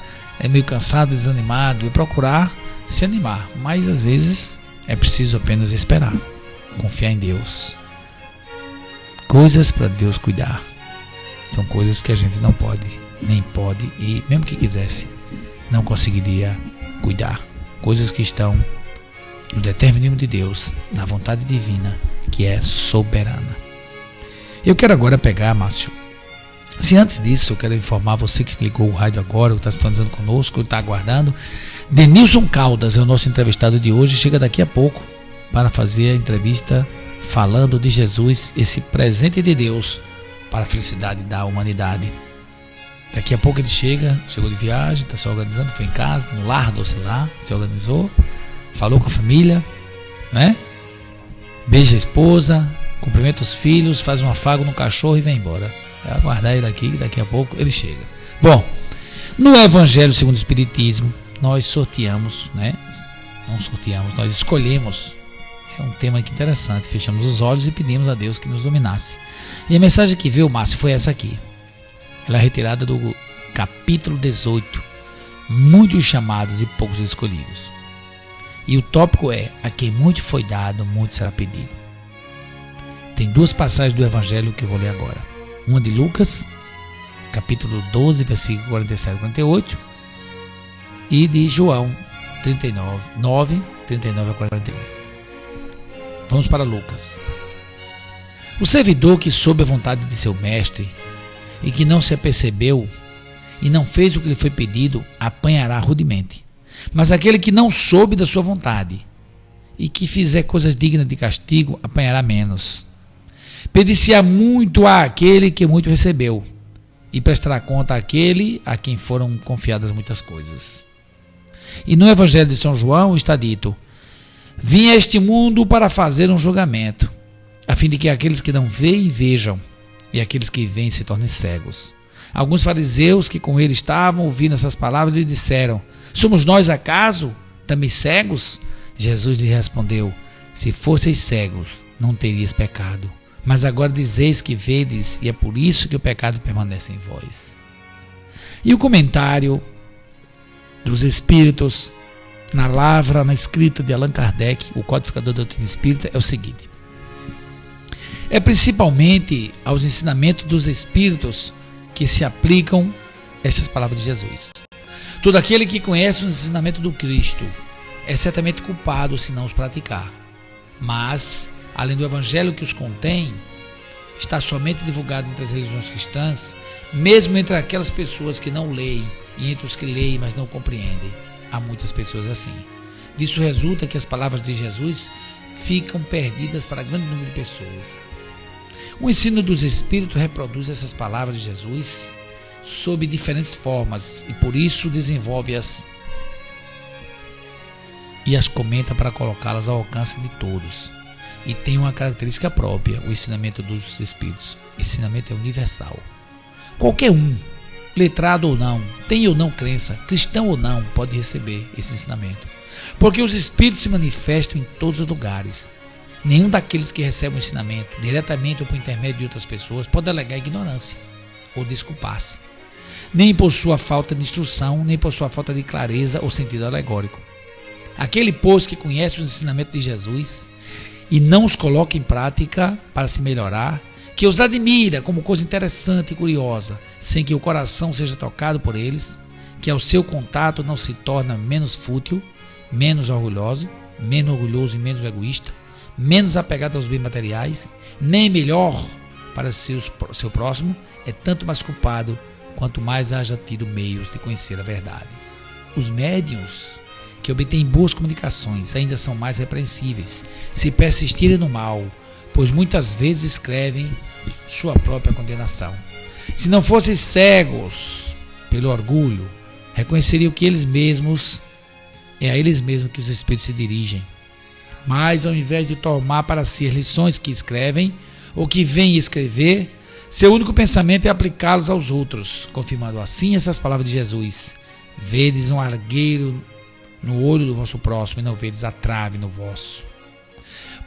meio cansado, desanimado, e procurar se animar. Mas às vezes é preciso apenas esperar, confiar em Deus. Coisas para Deus cuidar. São coisas que a gente não pode, nem pode, e mesmo que quisesse, não conseguiria cuidar. Coisas que estão no determinismo de Deus, na vontade divina, que é soberana. Eu quero agora pegar, Márcio, se antes disso eu quero informar você que ligou o rádio agora, que está sintonizando conosco, que está aguardando, Denilson Caldas é o nosso entrevistado de hoje, chega daqui a pouco para fazer a entrevista falando de Jesus, esse presente de Deus para a felicidade da humanidade. Daqui a pouco ele chegou de viagem, está se organizando, foi em casa, no lar do Ocilar, se organizou, falou com a família, né? Beija a esposa, cumprimenta os filhos, faz um afago no cachorro e vem embora. É aguardar ele aqui, que daqui a pouco ele chega. Bom, no Evangelho segundo o Espiritismo, nós sorteamos, né? Não sorteamos, nós escolhemos. É um tema aqui interessante. Fechamos os olhos e pedimos a Deus que nos dominasse. E a mensagem que veio, Márcio, foi essa aqui. Ela é retirada do capítulo 18. Muitos chamados e poucos escolhidos. E o tópico é: a quem muito foi dado, muito será pedido. Tem duas passagens do Evangelho que eu vou ler agora. Uma de Lucas, capítulo 12, versículo 47 e 48. E de João 39 a 41. Vamos para Lucas. O servidor que soube a vontade de seu mestre e que não se apercebeu e não fez o que lhe foi pedido, apanhará rudemente. Mas aquele que não soube da sua vontade e que fizer coisas dignas de castigo, apanhará menos. Pedir-se-á muito àquele que muito recebeu, e prestará conta àquele a quem foram confiadas muitas coisas. E no Evangelho de São João está dito: vim a este mundo para fazer um julgamento, a fim de que aqueles que não veem vejam, e aqueles que veem se tornem cegos. Alguns fariseus que com ele estavam ouvindo essas palavras lhe disseram: somos nós acaso também cegos? Jesus lhe respondeu: se fosseis cegos, não terias pecado. Mas agora dizeis que vedes, e é por isso que o pecado permanece em vós. E o comentário dos Espíritos na lavra, na escrita de Allan Kardec, o codificador da doutrina espírita, é o seguinte: é principalmente aos ensinamentos dos Espíritos que se aplicam essas palavras de Jesus. Todo aquele que conhece os ensinamentos do Cristo é certamente culpado se não os praticar. Mas, além do Evangelho que os contém, está somente divulgado entre as religiões cristãs, mesmo entre aquelas pessoas que não leem e entre os que leem, mas não compreendem. Há muitas pessoas assim. Disso resulta que as palavras de Jesus ficam perdidas para grande número de pessoas. O ensino dos Espíritos reproduz essas palavras de Jesus sob diferentes formas e por isso desenvolve-as e as comenta para colocá-las ao alcance de todos. E tem uma característica própria, o ensinamento dos Espíritos. O ensinamento é universal. Qualquer um, letrado ou não, tem ou não crença, cristão ou não, pode receber esse ensinamento. Porque os Espíritos se manifestam em todos os lugares. Nenhum daqueles que recebem o ensinamento, diretamente ou por intermédio de outras pessoas, pode alegar ignorância ou desculpar-se. Nem por sua falta de instrução, nem por sua falta de clareza ou sentido alegórico. Aquele, pois, que conhece os ensinamentos de Jesus e não os coloca em prática para se melhorar, que os admira como coisa interessante e curiosa, sem que o coração seja tocado por eles, que ao seu contato não se torna menos fútil, menos orgulhoso e menos egoísta, menos apegado aos bens materiais, nem melhor para seu próximo, é tanto mais culpado quanto mais haja tido meios de conhecer a verdade. Os médiuns que obtêm boas comunicações ainda são mais repreensíveis se persistirem no mal, pois muitas vezes escrevem sua própria condenação. Se não fossem cegos pelo orgulho, reconheceriam que é a eles mesmos que os Espíritos se dirigem. Mas ao invés de tomar para si as lições que escrevem ou que vêm escrever, seu único pensamento é aplicá-los aos outros, confirmando assim essas palavras de Jesus: vedes um argueiro no olho do vosso próximo e não vedes a trave no vosso.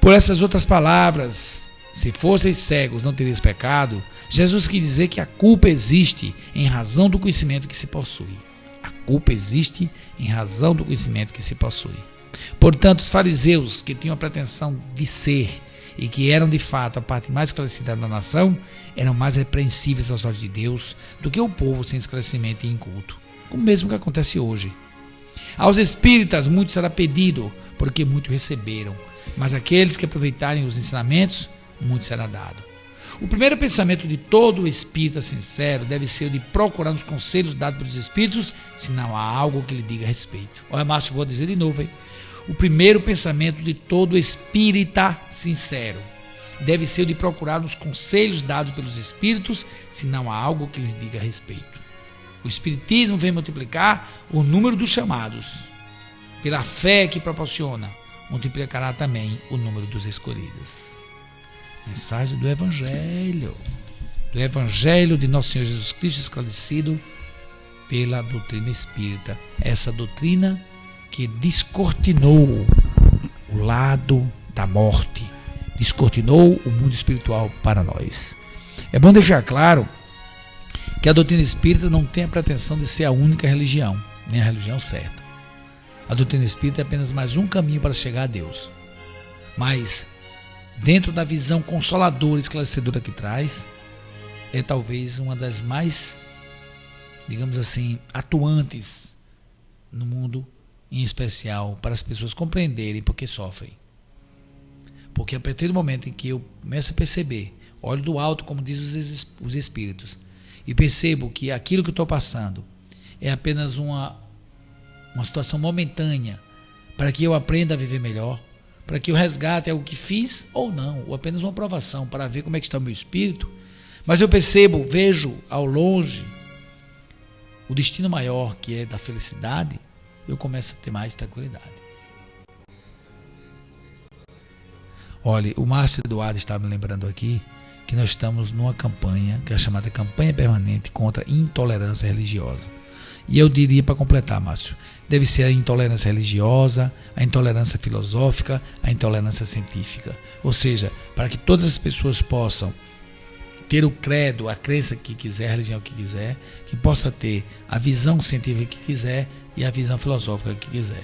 Por essas outras palavras, se fosseis cegos não terias pecado, Jesus quis dizer que a culpa existe em razão do conhecimento que se possui. A culpa existe em razão do conhecimento que se possui. Portanto, os fariseus, que tinham a pretensão de ser e que eram de fato a parte mais esclarecida da nação, eram mais repreensíveis aos olhos de Deus do que o povo sem esclarecimento e inculto, como mesmo que acontece hoje. Aos espíritas muito será pedido, porque muito receberam, mas aqueles que aproveitarem os ensinamentos, muito será dado. O primeiro pensamento de todo espírita sincero deve ser o de procurar nos conselhos dados pelos espíritos, se não há algo que lhe diga a respeito. Olha, Márcio, vou dizer de novo, hein? O primeiro pensamento de todo espírita sincero deve ser o de procurar nos conselhos dados pelos espíritos, se não há algo que lhes diga a respeito. O espiritismo vem multiplicar o número dos chamados. Pela fé que proporciona, multiplicará também o número dos escolhidos. Mensagem do Evangelho de Nosso Senhor Jesus Cristo esclarecido pela doutrina espírita. Essa doutrina que descortinou o lado da morte, descortinou o mundo espiritual para nós. É bom deixar claro que a doutrina espírita não tem a pretensão de ser a única religião, nem a religião certa. A doutrina espírita é apenas mais um caminho para chegar a Deus. Mas, dentro da visão consoladora e esclarecedora que traz, é talvez uma das mais, digamos assim, atuantes no mundo, em especial para as pessoas compreenderem por que sofrem. Porque a partir do momento em que eu começo a perceber, olho do alto, como diz os espíritos, e percebo que aquilo que eu estou passando é apenas uma situação momentânea para que eu aprenda a viver melhor, para que eu resgate algo que fiz ou não, ou apenas uma provação para ver como é que está o meu espírito, mas eu percebo, vejo ao longe o destino maior, que é da felicidade, eu começo a ter mais tranquilidade. Olha, o Márcio Eduardo estava me lembrando aqui que nós estamos numa campanha, que é a chamada Campanha Permanente contra a Intolerância Religiosa. E eu diria, para completar, Márcio, deve ser a intolerância religiosa, a intolerância filosófica, a intolerância científica. Ou seja, para que todas as pessoas possam ter o credo, a crença que quiser, a religião que quiser, que possa ter a visão científica que quiser e a visão filosófica que quiser.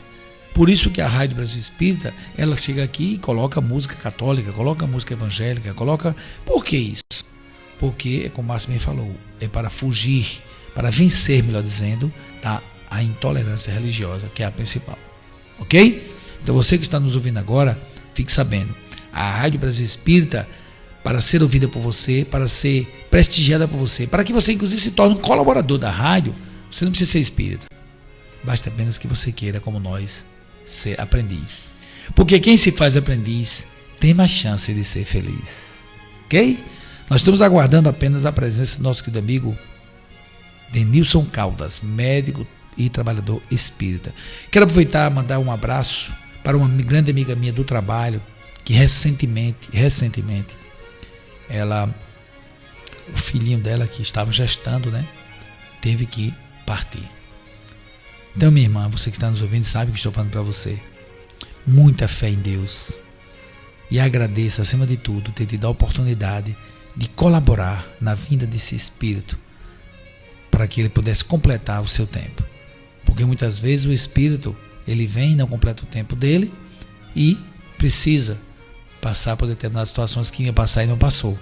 Por isso que a Rádio Brasil Espírita, ela chega aqui e coloca música católica, coloca música evangélica, coloca... Por que isso? Porque, como o Márcio me falou, é para fugir, para vencer, melhor dizendo, a intolerância religiosa, que é a principal. Ok? Então você que está nos ouvindo agora, fique sabendo, a Rádio Brasil Espírita, para ser ouvida por você, para ser prestigiada por você, para que você inclusive se torne um colaborador da rádio, você não precisa ser espírita. Basta apenas que você queira, como nós, ser aprendiz. Porque quem se faz aprendiz tem mais chance de ser feliz. Ok? Nós estamos aguardando apenas a presença do nosso querido amigo Denilson Caldas, médico e trabalhador espírita. Quero aproveitar e mandar um abraço para uma grande amiga minha do trabalho, que recentemente, o filhinho dela que estava gestando, né, teve que partir. Então, minha irmã, você que está nos ouvindo sabe o que estou falando para você. Muita fé em Deus. E agradeça, acima de tudo, ter tido a oportunidade de colaborar na vinda desse espírito para que ele pudesse completar o seu tempo. Porque muitas vezes o espírito, ele vem e não completa o tempo dele e precisa passar por determinadas situações que ia passar e não passou.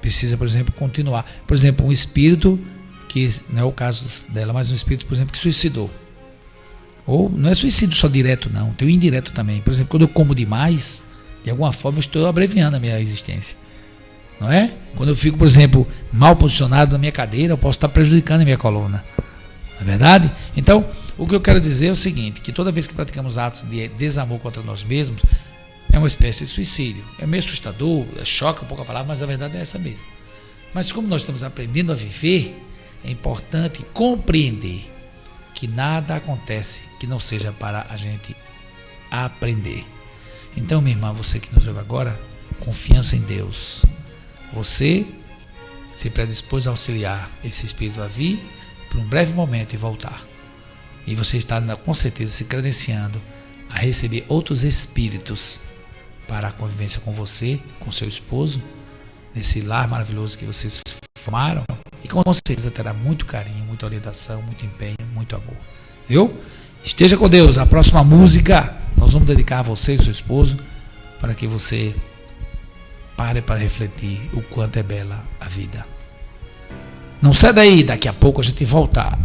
Precisa, por exemplo, continuar. Por exemplo, um espírito, que não é o caso dela, mas um espírito, por exemplo, que suicidou. Ou não é suicídio só direto, não, tem o indireto também. Por exemplo, quando eu como demais, de alguma forma eu estou abreviando a minha existência. Não é? Quando eu fico, por exemplo, mal posicionado na minha cadeira, eu posso estar prejudicando a minha coluna. Não é verdade? Então, o que eu quero dizer é o seguinte, que toda vez que praticamos atos de desamor contra nós mesmos, é uma espécie de suicídio. É meio assustador, choca um pouco a palavra, mas a verdade é essa mesmo. Mas como nós estamos aprendendo a viver, é importante compreender que nada acontece que não seja para a gente aprender. Então, minha irmã, você que nos ouve agora, confiança em Deus. Você se predispôs a auxiliar esse espírito a vir por um breve momento e voltar. E você está com certeza se credenciando a receber outros espíritos para a convivência com você, com seu esposo, nesse lar maravilhoso que vocês formaram, e com certeza terá muito carinho, muita orientação, muito empenho, muito amor. Viu? Esteja com Deus. A próxima música nós vamos dedicar a você e seu esposo, para que você pare para refletir o quanto é bela a vida. Não sai daí, daqui a pouco a gente volta.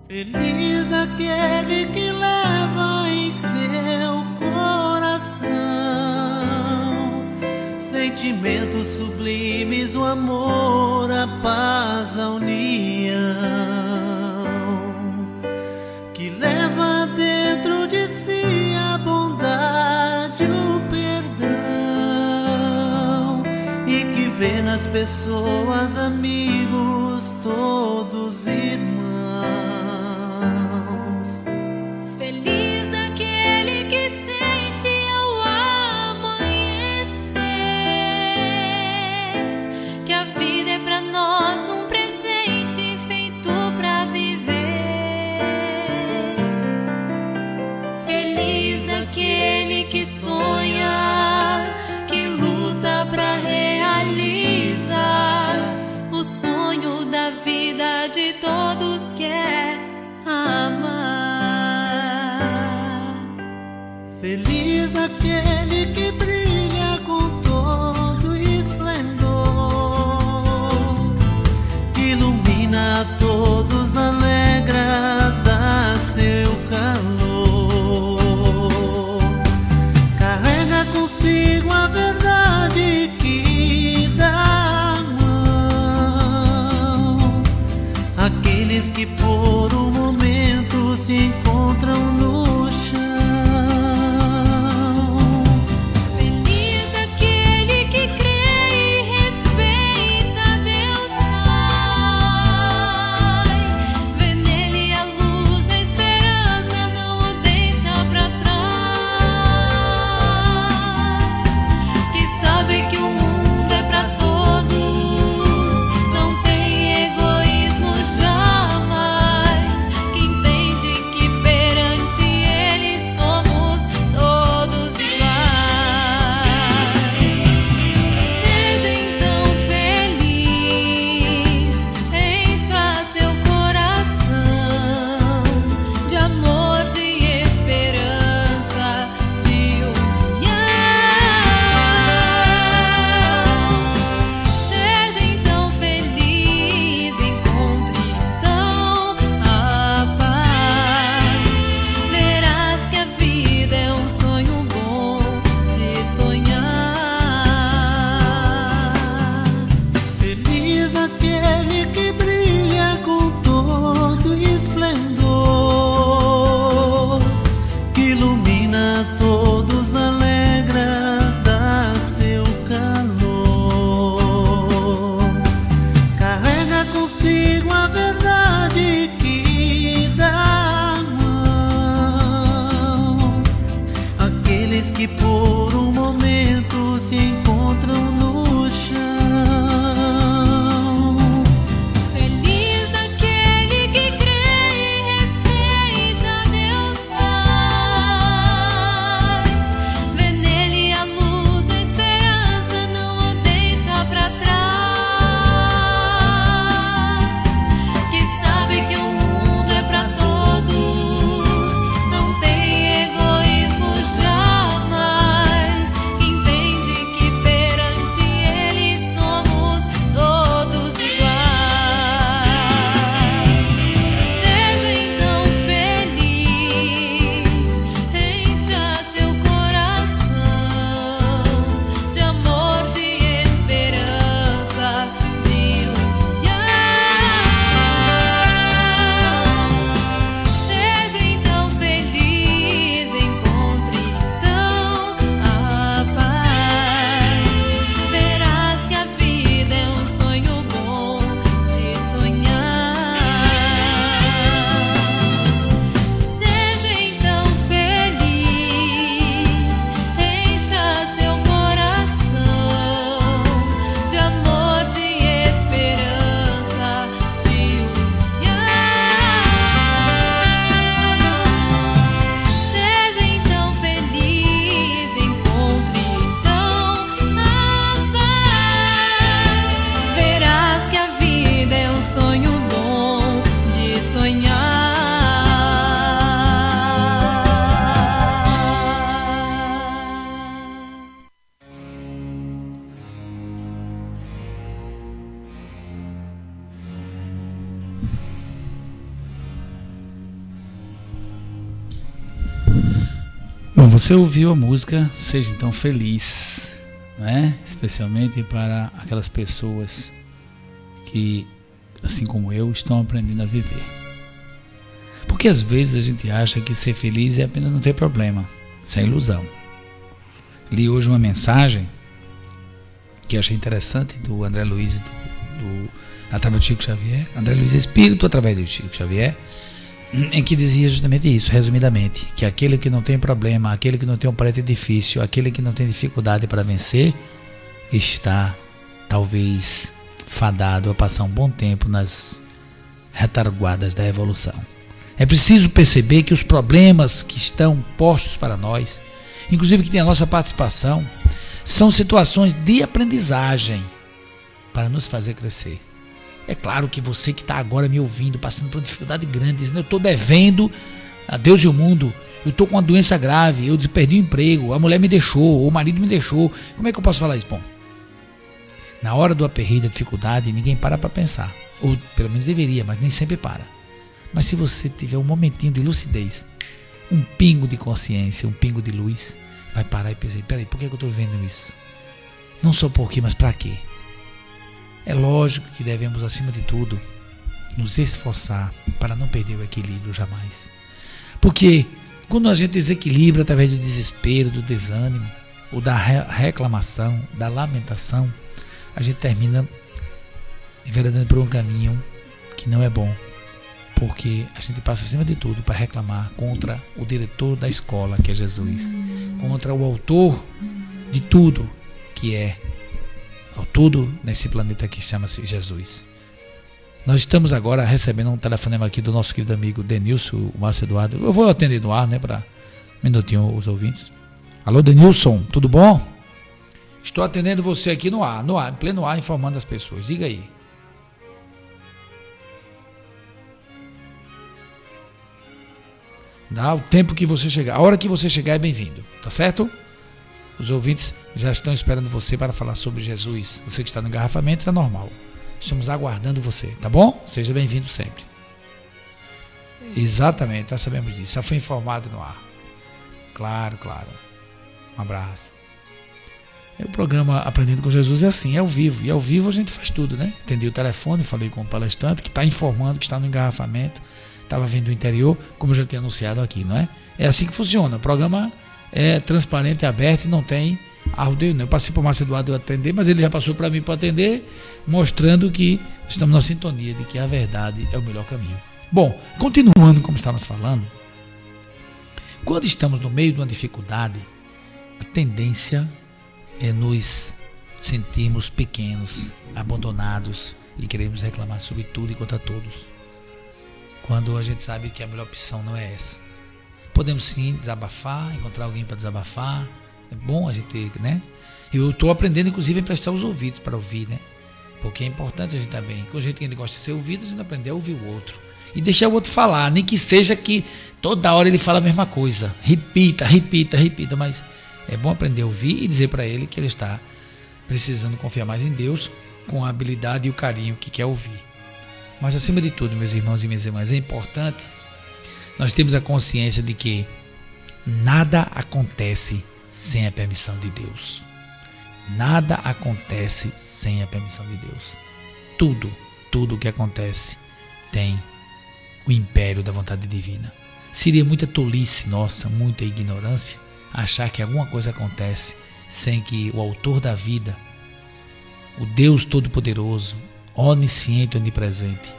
Feliz daquele que leva em seu coração sentimentos sublimes, o amor, a paz, a união, que leva dentro de si a bondade, o perdão, e que vê nas pessoas amigos, todos irmãos. Feliz daquele que sente ao amanhecer que a vida é pra nós um presente feito pra viver. Feliz daquele que sonha, que luta pra realizar o sonho da vida de todos que é amar. Feliz daquele que brilha com todo esplendor, que ilumina a todos, alegra, dá seu calor, carrega consigo a verdade que dá a mão àqueles que por um momento se encontram no chão. Feliz daquele que crê e respeita Deus Pai, vê nele a luz, a esperança, não o deixa pra trás, que sabe que o mundo é pra todos, não tem egoísmo jamais, que entende que perante ele somos todos iguais. Seja então feliz, encha seu coração de amor, de esperança, de união. Seja então feliz, encontre então a paz. Verás que a vida é um sonho bom de sonhar. Feliz daquele que brilha com todo esplendor, que ilumina a todos, alegra, dá seu calor, carrega consigo a verdade que dá a mão àqueles que por um momento se encontram no chão. Feliz daquele que crê e respeita Deus Pai, você ouviu a música Seja Então Feliz, né? Especialmente para aquelas pessoas que, assim como eu, estão aprendendo a viver. Porque às vezes a gente acha que ser feliz é apenas não ter problema. Isso é ilusão. Li hoje uma mensagem que eu achei interessante do André Luiz, através do Chico Xavier. André Luiz Espírito através do Chico Xavier, em que dizia justamente isso, resumidamente, que aquele que não tem problema, aquele que não tem um parente difícil, aquele que não tem dificuldade para vencer, está talvez fadado a passar um bom tempo nas retaguardas da evolução. É preciso perceber que os problemas que estão postos para nós, inclusive que tem a nossa participação, são situações de aprendizagem para nos fazer crescer. É claro que você que está agora me ouvindo, passando por uma dificuldade grande, dizendo: eu estou devendo a Deus e o mundo, eu estou com uma doença grave, eu perdi o emprego, a mulher me deixou, ou o marido me deixou. Como é que eu posso falar isso? Bom, na hora do aperreio, da dificuldade, ninguém para pensar. Ou pelo menos deveria, mas nem sempre para. Mas se você tiver um momentinho de lucidez, um pingo de consciência, um pingo de luz, vai parar e pensar: peraí, por que eu estou vivendo isso? Não só por quê, mas para quê? É lógico que devemos, acima de tudo, nos esforçar para não perder o equilíbrio jamais. Porque quando a gente desequilibra através do desespero, do desânimo, ou da reclamação, da lamentação, a gente termina enveredando por um caminho que não é bom. Porque a gente passa, acima de tudo, para reclamar contra o diretor da escola, que é Jesus, contra o autor de tudo, que é tudo nesse planeta que chama-se Jesus. Nós estamos agora recebendo um telefonema aqui do nosso querido amigo Denilson, o Márcio Eduardo. Eu vou atender no ar, né, para um minutinho os ouvintes. Alô, Denilson, tudo bom? Estou atendendo você aqui no ar, em pleno ar, informando as pessoas. Diga aí. Dá o tempo que você chegar. A hora que você chegar é bem-vindo, tá certo? Os ouvintes já estão esperando você para falar sobre Jesus. Você que está no engarrafamento, está normal. Estamos aguardando você, tá bom? Seja bem-vindo sempre. Exatamente, já sabemos disso. Já foi informado no ar. Claro. Um abraço. O programa Aprendendo com Jesus é assim, é ao vivo. E ao vivo a gente faz tudo, né? Atendi o telefone, falei com o palestrante que está informando que está no engarrafamento. Estava vindo do interior, como eu já tinha anunciado aqui, não é? É assim que funciona. O programa é transparente, é aberto e não tem arrudeio. Eu passei para o Márcio Eduardo atender, mas ele já passou para mim para atender, mostrando que estamos na sintonia de que a verdade é o melhor caminho. Bom, continuando como estávamos falando, quando estamos no meio de uma dificuldade, a tendência é nos sentirmos pequenos, abandonados e queremos reclamar sobre tudo e contra todos. Quando a gente sabe que a melhor opção não é essa. Podemos sim desabafar, encontrar alguém para desabafar. É bom a gente, né? Eu estou aprendendo, inclusive, a emprestar os ouvidos para ouvir, né? Porque é importante a gente também. Com o jeito que a gente gosta de ser ouvido, a gente aprender a ouvir o outro. E deixar o outro falar, nem que seja que toda hora ele fala a mesma coisa. Repita, mas é bom aprender a ouvir e dizer para ele que ele está precisando confiar mais em Deus, com a habilidade e o carinho que quer ouvir. Mas acima de tudo, meus irmãos e minhas irmãs, é importante nós termos a consciência de que nada acontece sem a permissão de Deus. Nada acontece sem a permissão de Deus. Tudo que acontece tem o império da vontade divina. Seria muita tolice nossa, muita ignorância, achar que alguma coisa acontece sem que o autor da vida, o Deus Todo-Poderoso, onisciente, onipresente,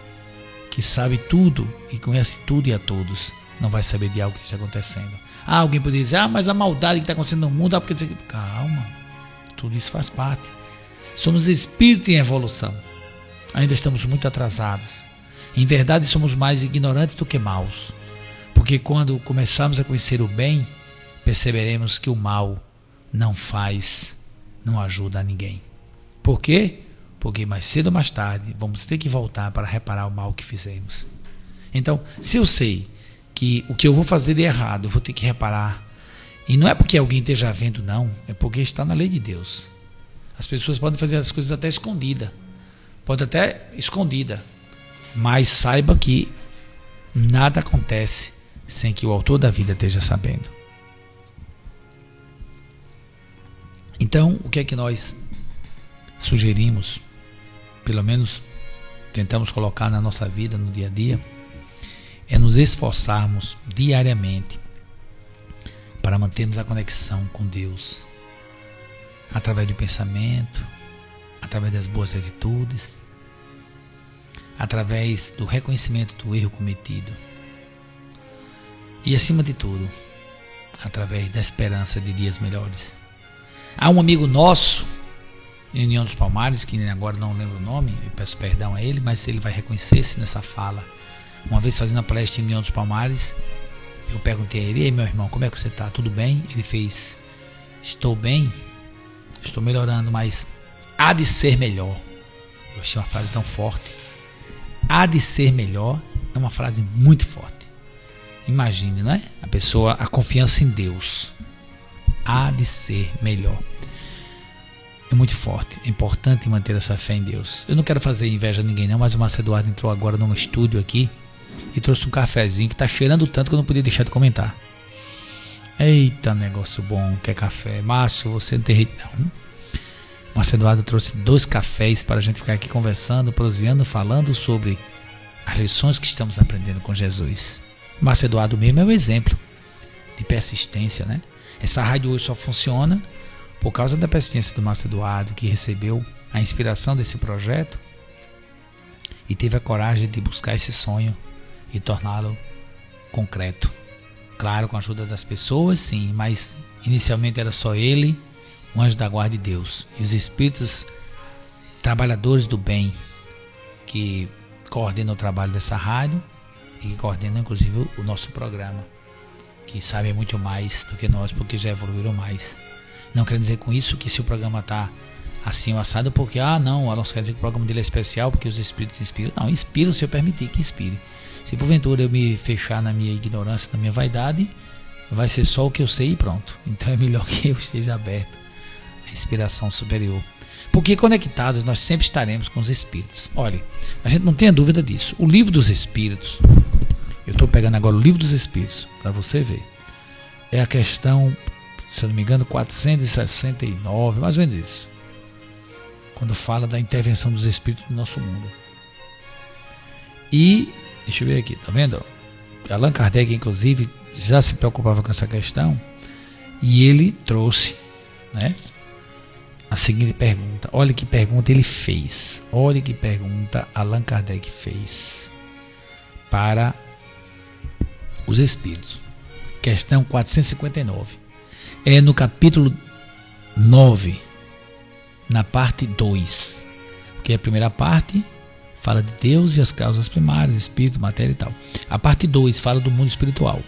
que sabe tudo e conhece tudo e a todos, não vai saber de algo que está acontecendo. Alguém poderia dizer: mas a maldade que está acontecendo no mundo, porque... Calma, tudo isso faz parte. Somos espíritos em evolução. Ainda estamos muito atrasados. Em verdade, somos mais ignorantes do que maus. Porque quando começarmos a conhecer o bem, perceberemos que o mal não ajuda a ninguém. Por quê? Porque mais cedo ou mais tarde vamos ter que voltar para reparar o mal que fizemos. Então, se eu sei que o que eu vou fazer é errado, eu vou ter que reparar. E não é porque alguém esteja vendo, não. É porque está na lei de Deus. As pessoas podem fazer as coisas até escondida. Mas saiba que nada acontece sem que o autor da vida esteja sabendo. Então, o que é que nós sugerimos, pelo menos tentamos colocar na nossa vida, no dia a dia, é nos esforçarmos diariamente para mantermos a conexão com Deus, através do pensamento, através das boas atitudes, através do reconhecimento do erro cometido e, acima de tudo, através da esperança de dias melhores. Há um amigo nosso em União dos Palmares, que agora não lembro o nome, eu peço perdão a ele, mas ele vai reconhecer-se nessa fala. Uma vez fazendo a palestra em União dos Palmares, eu perguntei a ele: "Ei, meu irmão, como é que você está? Tudo bem?" Ele fez: "Estou bem, estou melhorando, mas há de ser melhor." Eu achei uma frase tão forte. Há de ser melhor é uma frase muito forte. Imagine, né? A confiança em Deus. Há de ser melhor. É muito forte. É importante manter essa fé em Deus. Eu não quero fazer inveja a ninguém não, mas o Márcio Eduardo entrou agora num estúdio aqui e trouxe um cafezinho que tá cheirando tanto que eu não podia deixar de comentar. Eita, negócio bom que é café. Márcio, você não tem jeito não. O Márcio Eduardo trouxe 2 cafés para a gente ficar aqui conversando, proseando, falando sobre as lições que estamos aprendendo com Jesus. O Márcio Eduardo mesmo é um exemplo de persistência, né? Essa rádio hoje só funciona por causa da persistência do Márcio Eduardo, que recebeu a inspiração desse projeto e teve a coragem de buscar esse sonho e torná-lo concreto. Claro, com a ajuda das pessoas, sim, mas inicialmente era só ele, o anjo da guarda de Deus, e os espíritos trabalhadores do bem que coordenam o trabalho dessa rádio e que coordenam inclusive o nosso programa, que sabem muito mais do que nós, porque já evoluíram mais. Não quer dizer com isso que se o programa está assim ou assado, porque não, Alonso quer dizer que o programa dele é especial porque os espíritos inspiram. Não, inspiram se eu permitir que inspire. Se porventura eu me fechar na minha ignorância, na minha vaidade, vai ser só o que eu sei e pronto. Então é melhor que eu esteja aberto à inspiração superior. Porque conectados nós sempre estaremos com os espíritos. Olha, a gente não tenha dúvida disso. O livro dos espíritos, eu estou pegando agora o livro dos espíritos para você ver. É a questão, se eu não me engano, 469, mais ou menos isso. Quando fala da intervenção dos espíritos no nosso mundo. E, deixa eu ver aqui, tá vendo? Allan Kardec, inclusive, já se preocupava com essa questão. E ele trouxe, né, a seguinte pergunta. Olha que pergunta ele fez. Olha que pergunta Allan Kardec fez para os espíritos. Questão 459. É no capítulo 9, na parte 2. Porque a primeira parte fala de Deus e as causas primárias, espírito, matéria e tal. A parte 2 fala do mundo espiritual.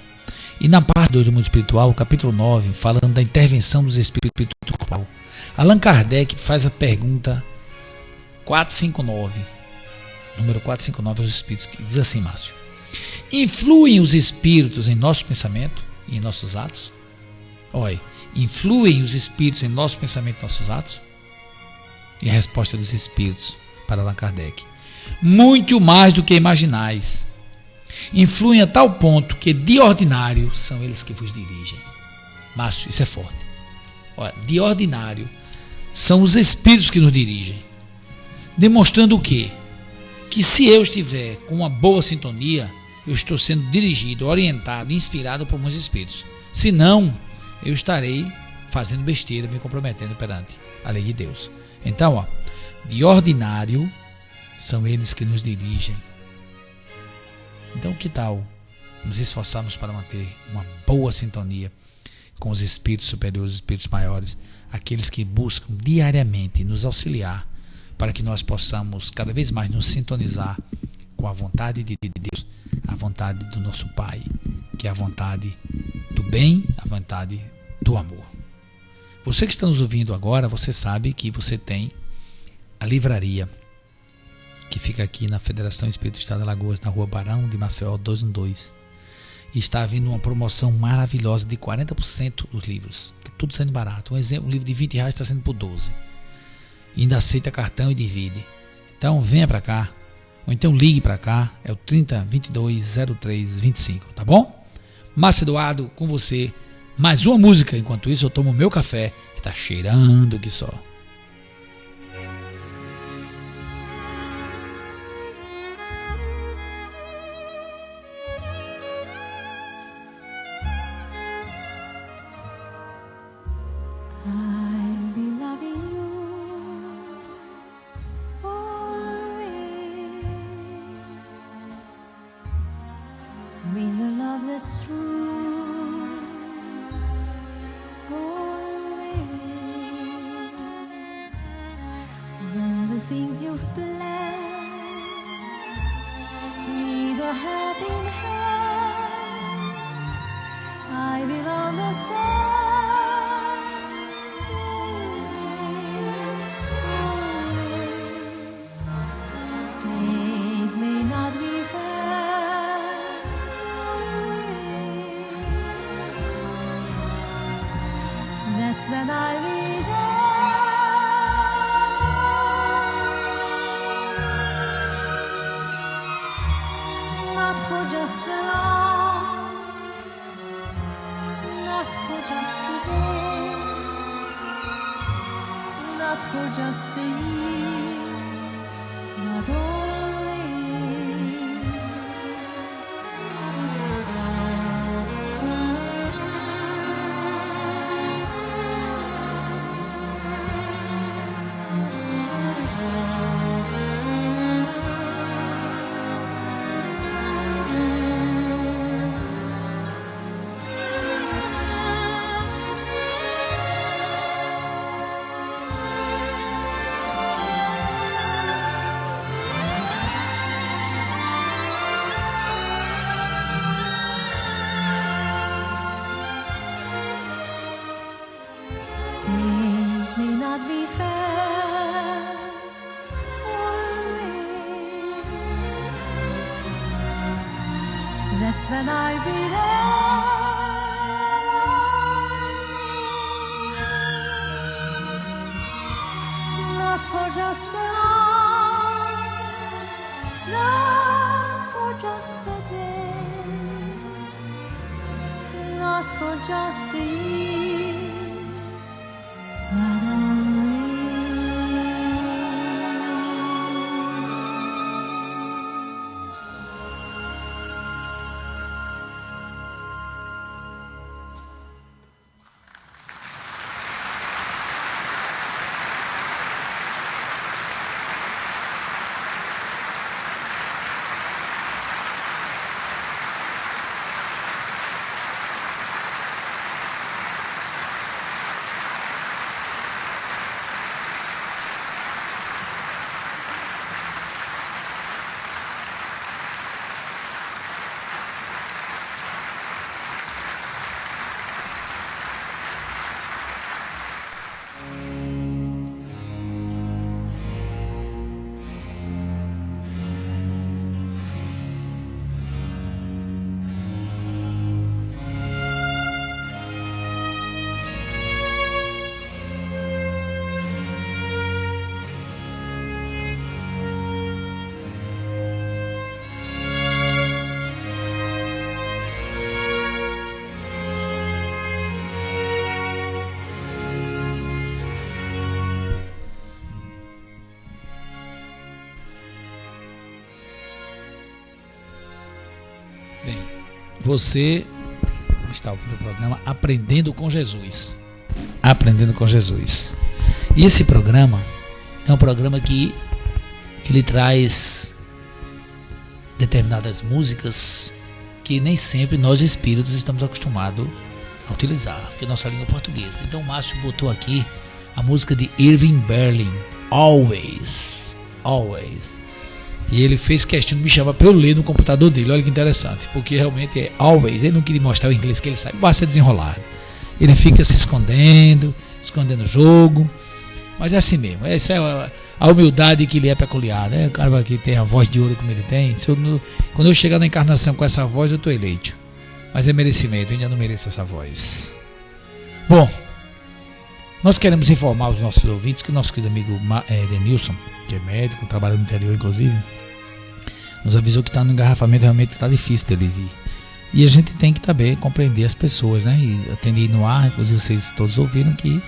E na parte 2 do mundo espiritual, o capítulo 9, falando da intervenção dos espíritos espiritual. Allan Kardec faz a pergunta 459, número 459 aos espíritos, que diz assim, Márcio: influem os espíritos em nosso pensamento e em nossos atos? Olha, influem os espíritos em nosso pensamento e nossos atos? E a resposta dos espíritos para Allan Kardec: muito mais do que imaginais. Influem a tal ponto que de ordinário são eles que vos dirigem. Márcio, isso é forte. Olha, de ordinário são os espíritos que nos dirigem. Demonstrando o quê? Que se eu estiver com uma boa sintonia, eu estou sendo dirigido, orientado, inspirado por muitos espíritos. Se não, eu estarei fazendo besteira, me comprometendo perante a lei de Deus. Então, de ordinário são eles que nos dirigem. Então, que tal nos esforçarmos para manter uma boa sintonia com os espíritos superiores, os espíritos maiores, aqueles que buscam diariamente nos auxiliar para que nós possamos cada vez mais nos sintonizar com a vontade de Deus, a vontade do nosso Pai, que é a vontade do bem, a vontade do amor. Você que está nos ouvindo agora, você sabe que você tem a livraria que fica aqui na Federação Espírita do Estado de Alagoas, na Rua Barão de Maceió 212. E está vindo uma promoção maravilhosa de 40% dos livros. Está tudo sendo barato. Um livro de R$20 está sendo por 12. E ainda aceita cartão e divide. Então venha para cá. Ou então ligue para cá. É o 30 22 03 25. Tá bom? Márcio Eduardo com você Mais uma música. Enquanto isso eu tomo meu café, que tá cheirando que só. When I realize, not for just an hour, not for just a day, not for just a year, but always. Bem, você está ouvindo o programa Aprendendo com Jesus. Aprendendo com Jesus. E esse programa é um programa que ele traz determinadas músicas que nem sempre nós espíritos estamos acostumados a utilizar, porque nossa língua é portuguesa. Então o Márcio botou aqui a música de Irving Berlin, Always, Always. E ele fez questão de me chamar para eu ler no computador dele. Olha que interessante, porque realmente é Always. Ele não queria mostrar o inglês que ele sabe, basta ser desenrolado. Ele fica se escondendo o jogo, mas é assim mesmo. Essa é a humildade que lhe é peculiar, né? O cara que tem a voz de ouro como ele tem. Quando eu chegar na encarnação com essa voz, eu estou eleito. Mas é merecimento, eu ainda não mereço essa voz. Bom, nós queremos informar os nossos ouvintes que o nosso querido amigo Denilson, que é médico, trabalha no interior inclusive, nos avisou que está no engarrafamento, realmente está difícil dele vir. E a gente tem que também compreender as pessoas, né? E atendi no ar, inclusive vocês todos ouviram que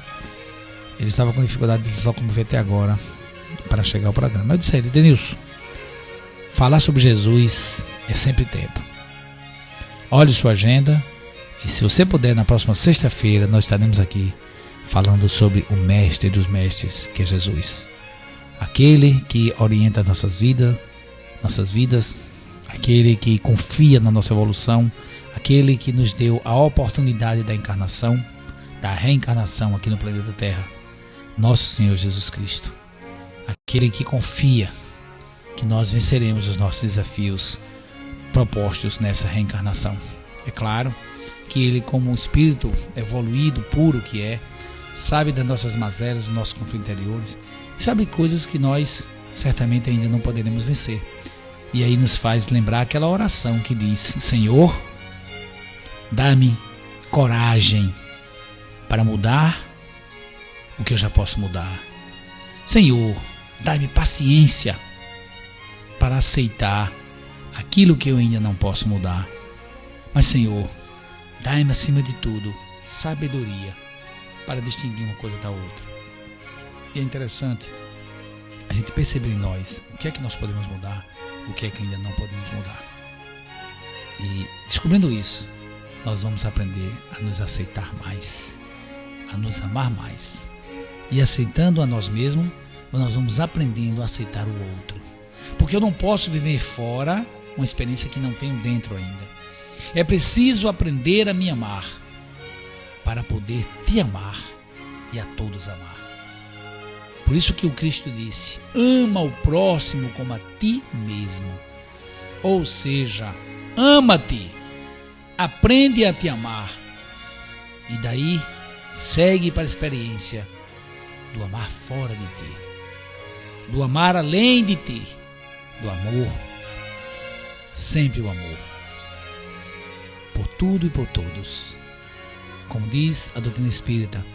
ele estava com dificuldade de se locomover até agora para chegar ao programa. Eu disse a ele: Denilson, falar sobre Jesus é sempre tempo. Olhe sua agenda e, se você puder, na próxima sexta-feira nós estaremos aqui falando sobre o mestre dos mestres, que é Jesus. Aquele que orienta nossas vidas, aquele que confia na nossa evolução, aquele que nos deu a oportunidade da encarnação, da reencarnação aqui no planeta Terra, nosso Senhor Jesus Cristo. Aquele que confia que nós venceremos os nossos desafios propostos nessa reencarnação. É claro que ele, como um espírito evoluído, puro que é, sabe das nossas mazelas, dos nossos conflitos interiores, e sabe coisas que nós certamente ainda não poderemos vencer. E aí nos faz lembrar aquela oração que diz: Senhor, dá-me coragem para mudar o que eu já posso mudar. Senhor, dá-me paciência para aceitar aquilo que eu ainda não posso mudar. Mas, Senhor, dá-me, acima de tudo, sabedoria para distinguir uma coisa da outra. E é interessante a gente perceber em nós o que é que nós podemos mudar, o que é que ainda não podemos mudar. E descobrindo isso, nós vamos aprender a nos aceitar mais, a nos amar mais. E aceitando a nós mesmos, nós vamos aprendendo a aceitar o outro. Porque eu não posso viver fora uma experiência que não tenho dentro ainda. É preciso aprender a me amar para poder te amar e a todos amar. Por isso que o Cristo disse: ama o próximo como a ti mesmo. Ou seja, ama-te, aprende a te amar. E daí segue para a experiência do amar fora de ti, do amar além de ti, do amor, sempre o amor, por tudo e por todos. Como diz a doutrina espírita,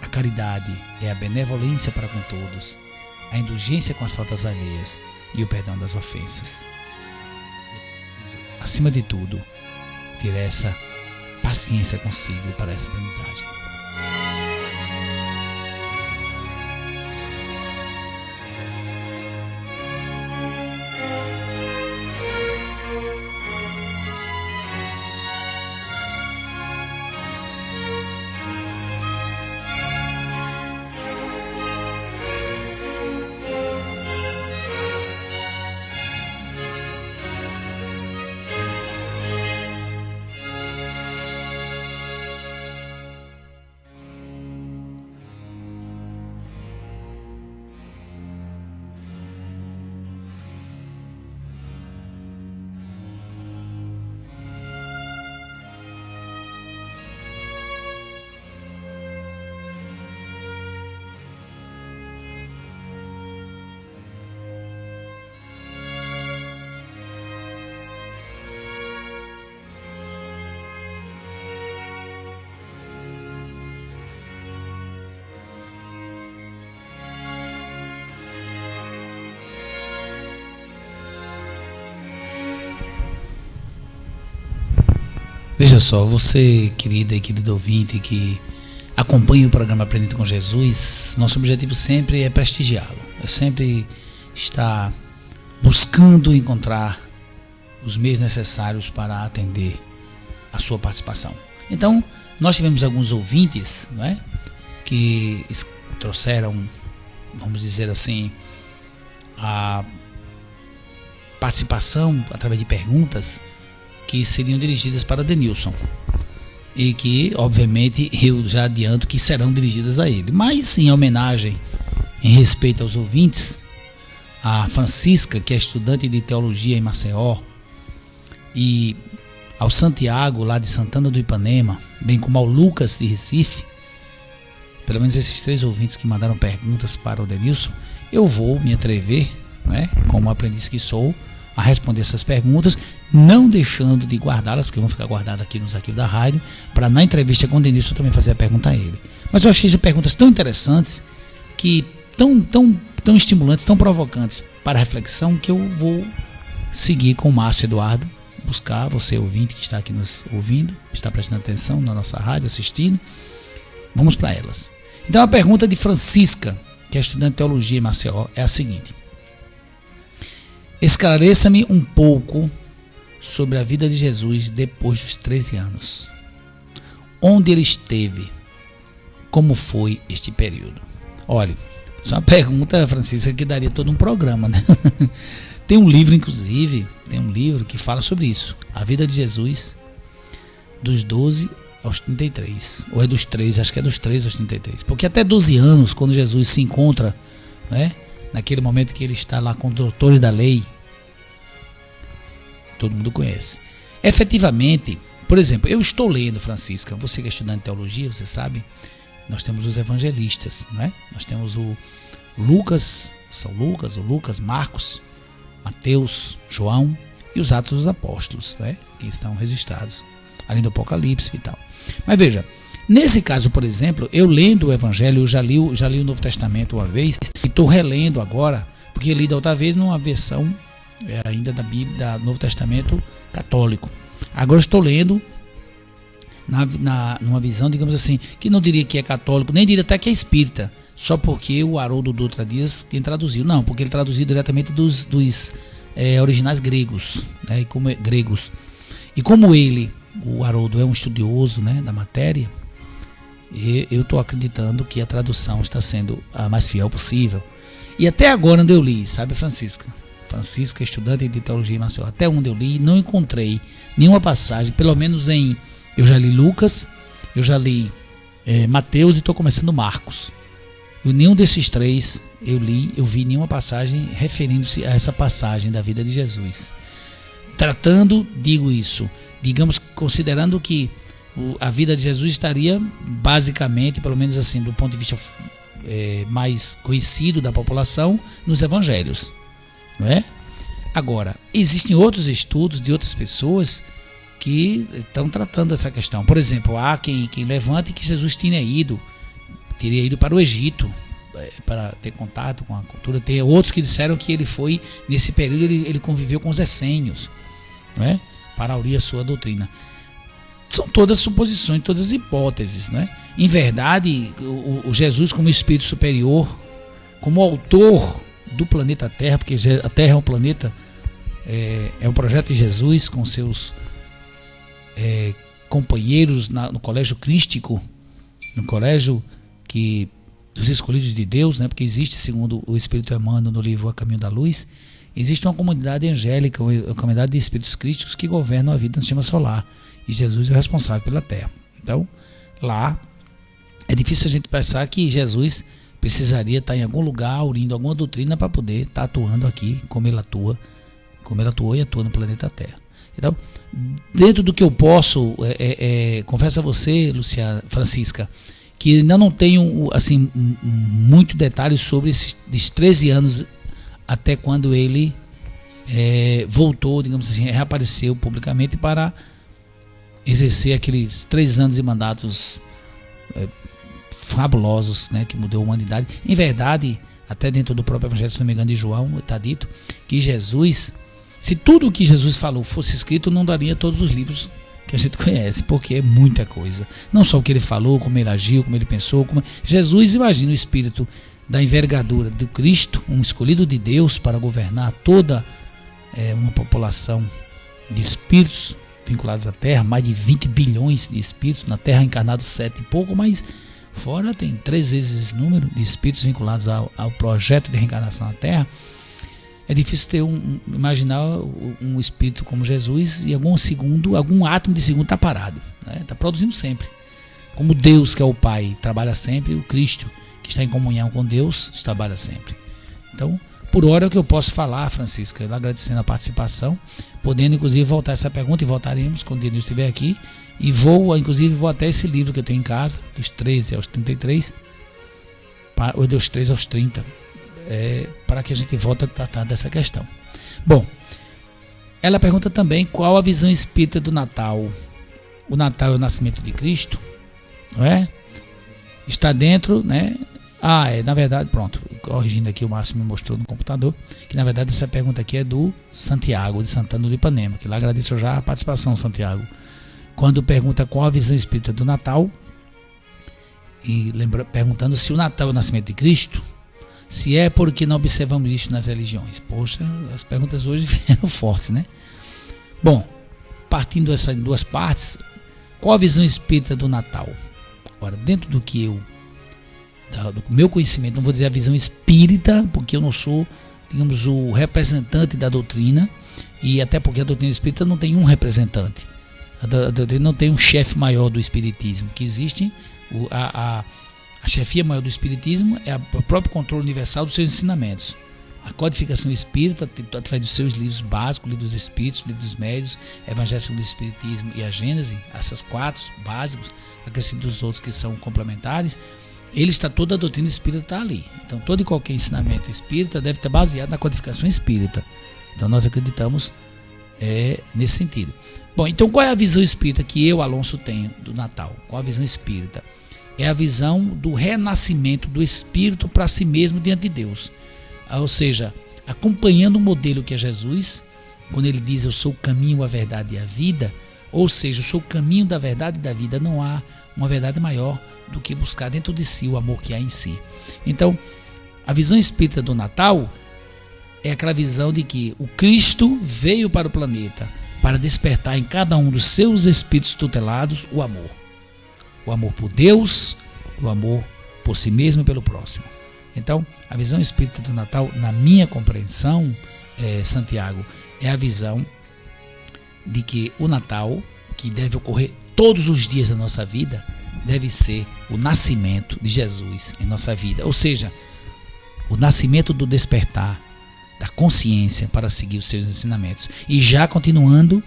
a caridade é a benevolência para com todos, a indulgência com as faltas alheias e o perdão das ofensas. Acima de tudo, ter essa paciência consigo para essa aprendizagem. Veja só, você, querida e querido ouvinte, que acompanha o programa Aprendendo com Jesus, nosso objetivo sempre é prestigiá-lo, é sempre estar buscando encontrar os meios necessários para atender a sua participação. Então, nós tivemos alguns ouvintes, não é, que trouxeram, vamos dizer assim, a participação através de perguntas que seriam dirigidas para Denilson e que, obviamente, eu já adianto que serão dirigidas a ele, mas em homenagem, em respeito aos ouvintes, a Francisca, que é estudante de teologia em Maceió, e ao Santiago, lá de Santana do Ipanema, bem como ao Lucas de Recife, pelo menos esses 3 ouvintes que mandaram perguntas para o Denilson, eu vou me atrever, né, como aprendiz que sou, a responder essas perguntas, não deixando de guardá-las, que vão ficar guardadas aqui nos arquivos da rádio, para na entrevista com o Denilson também fazer a pergunta a ele. Mas eu achei essas perguntas tão interessantes, que tão estimulantes, tão provocantes para a reflexão, que eu vou seguir com o Márcio Eduardo, buscar, você ouvinte que está aqui nos ouvindo, está prestando atenção na nossa rádio, assistindo, vamos para elas. Então a pergunta de Francisca, que é estudante de teologia em Maceió, é a seguinte: esclareça-me um pouco sobre a vida de Jesus depois dos 13 anos. Onde ele esteve? Como foi este período? Olha, isso é uma pergunta, Francisca, que daria todo um programa, né? Tem um livro, inclusive, que fala sobre isso. A vida de Jesus dos 12 aos 33. Ou é dos 13, acho que é dos 13 aos 33. Porque até 12 anos, quando Jesus se encontra, né, naquele momento que ele está lá com os doutores da lei, todo mundo conhece. Efetivamente, por exemplo, eu estou lendo, Francisca, você que é estudante de teologia, você sabe, nós temos os evangelistas, né? Nós temos o Lucas, São Lucas, o Lucas, Marcos, Mateus, João e os Atos dos Apóstolos, né? Que estão registrados, além do Apocalipse e tal. Mas veja, nesse caso, por exemplo, eu lendo o Evangelho, eu já li o Novo Testamento uma vez e estou relendo agora, porque eu li da outra vez numa versão ainda da Bíblia, do Novo Testamento católico. Agora estou lendo numa visão, digamos assim, que não diria que é católico, nem diria até que é espírita, só porque o Haroldo Dutra Dias tem traduzido. Não, porque ele traduziu diretamente dos originais gregos, né, gregos. E como ele, o Haroldo, é um estudioso, né, da matéria, eu estou acreditando que a tradução está sendo a mais fiel possível. E até agora, onde eu li, sabe, Francisca, estudante de teologia em Maceió, até onde eu li, não encontrei nenhuma passagem, pelo menos eu já li Lucas, eu já li Mateus e estou começando Marcos. E nenhum desses três eu vi nenhuma passagem referindo-se a essa passagem da vida de Jesus. Tratando, digamos, considerando que a vida de Jesus estaria basicamente, pelo menos assim, do ponto de vista mais conhecido da população, nos evangelhos, não é? Agora, existem outros estudos de outras pessoas que estão tratando essa questão. Por exemplo, há quem levante que Jesus teria ido para o Egito para ter contato com a cultura. Tem outros que disseram que ele foi, nesse período, ele conviveu com os essênios, não é? Para aurir a sua doutrina. São todas suposições, todas hipóteses, né? Em verdade, o Jesus como espírito superior, como autor do planeta Terra, porque a Terra é um planeta, é o projeto de Jesus com seus companheiros no colégio crístico, no colégio dos escolhidos de Deus, né? Porque existe, segundo o Espírito Emmanuel no livro A Caminho da Luz, existe uma comunidade angélica, uma comunidade de espíritos crísticos que governam a vida no sistema solar, e Jesus é o responsável pela Terra. Então, lá é difícil a gente pensar que Jesus precisaria estar em algum lugar, aurindo alguma doutrina para poder estar atuando aqui como ele atuou e atua no planeta Terra. Então, dentro do que eu posso, confesso a você, Francisca, que ainda não tenho assim muito detalhes sobre esses 13 anos até quando ele voltou, digamos assim, reapareceu publicamente para exercer aqueles 3 anos de mandatos fabulosos, né, que mudou a humanidade. Em verdade, até dentro do próprio Evangelho, se não me engano, de João, está dito que Jesus, se tudo o que Jesus falou fosse escrito, não daria todos os livros que a gente conhece, porque é muita coisa. Não só o que ele falou, como ele agiu, como ele pensou. Jesus, imagina o espírito da envergadura do Cristo, um escolhido de Deus para governar toda uma população de espíritos vinculados à Terra, mais de 20 bilhões de espíritos, na Terra encarnados 7 e pouco, mas fora tem 3 vezes esse número de espíritos vinculados ao projeto de reencarnação na Terra. É difícil imaginar um espírito como Jesus e algum átomo de segundo está parado, né? Está produzindo sempre. Como Deus, que é o Pai, trabalha sempre, o Cristo, que está em comunhão com Deus, trabalha sempre. Então, por hora é o que eu posso falar, Francisca, agradecendo a participação, podendo inclusive voltar essa pergunta, e voltaremos quando ele estiver aqui, e vou até esse livro que eu tenho em casa, dos 13 aos 33, ou dos 13 aos 30, para que a gente volte a tratar dessa questão. Bom, ela pergunta também qual a visão espírita do Natal. O Natal é o nascimento de Cristo, não é? Está dentro, né, Na verdade, pronto, corrigindo aqui, o Márcio me mostrou no computador, que na verdade essa pergunta aqui é do Santiago, de Santana do Ipanema, que lá agradeço já a participação, Santiago. Quando pergunta qual a visão espírita do Natal, e perguntando se o Natal é o nascimento de Cristo, se é porque não observamos isso nas religiões. Poxa, as perguntas hoje vieram fortes, né? Bom, partindo dessas duas partes, qual a visão espírita do Natal? Agora, dentro do meu conhecimento, não vou dizer a visão espírita, porque eu não sou, digamos, o representante da doutrina, e até porque a doutrina espírita não tem um representante. A doutrina não tem um chefe maior do espiritismo. Que existe, a chefia maior do espiritismo é o próprio controle universal dos seus ensinamentos. A codificação espírita, através dos seus livros básicos, livros dos espíritos, livros dos médios, Evangelho segundo o Espiritismo e a Gênese, essas 4 básicos, acrescento os outros que são complementares, toda a doutrina espírita está ali. Então todo e qualquer ensinamento espírita deve estar baseado na codificação espírita. Então nós acreditamos nesse sentido. Bom, então qual é a visão espírita que eu, Alonso, tenho do Natal? Qual a visão espírita? É a visão do renascimento do espírito para si mesmo diante de Deus. Ou seja, acompanhando o modelo que é Jesus, quando ele diz eu sou o caminho, a verdade e a vida, ou seja, eu sou o caminho da verdade e da vida, não há uma verdade maior do que buscar dentro de si o amor que há em si. Então, a visão espírita do Natal é aquela visão de que o Cristo veio para o planeta para despertar em cada um dos seus espíritos tutelados o amor. O amor por Deus, o amor por si mesmo e pelo próximo. Então, a visão espírita do Natal, na minha compreensão, Santiago, é a visão de que o Natal, que deve ocorrer todos os dias da nossa vida, deve ser o nascimento de Jesus em nossa vida. Ou seja, o nascimento do despertar, da consciência para seguir os seus ensinamentos. E já continuando,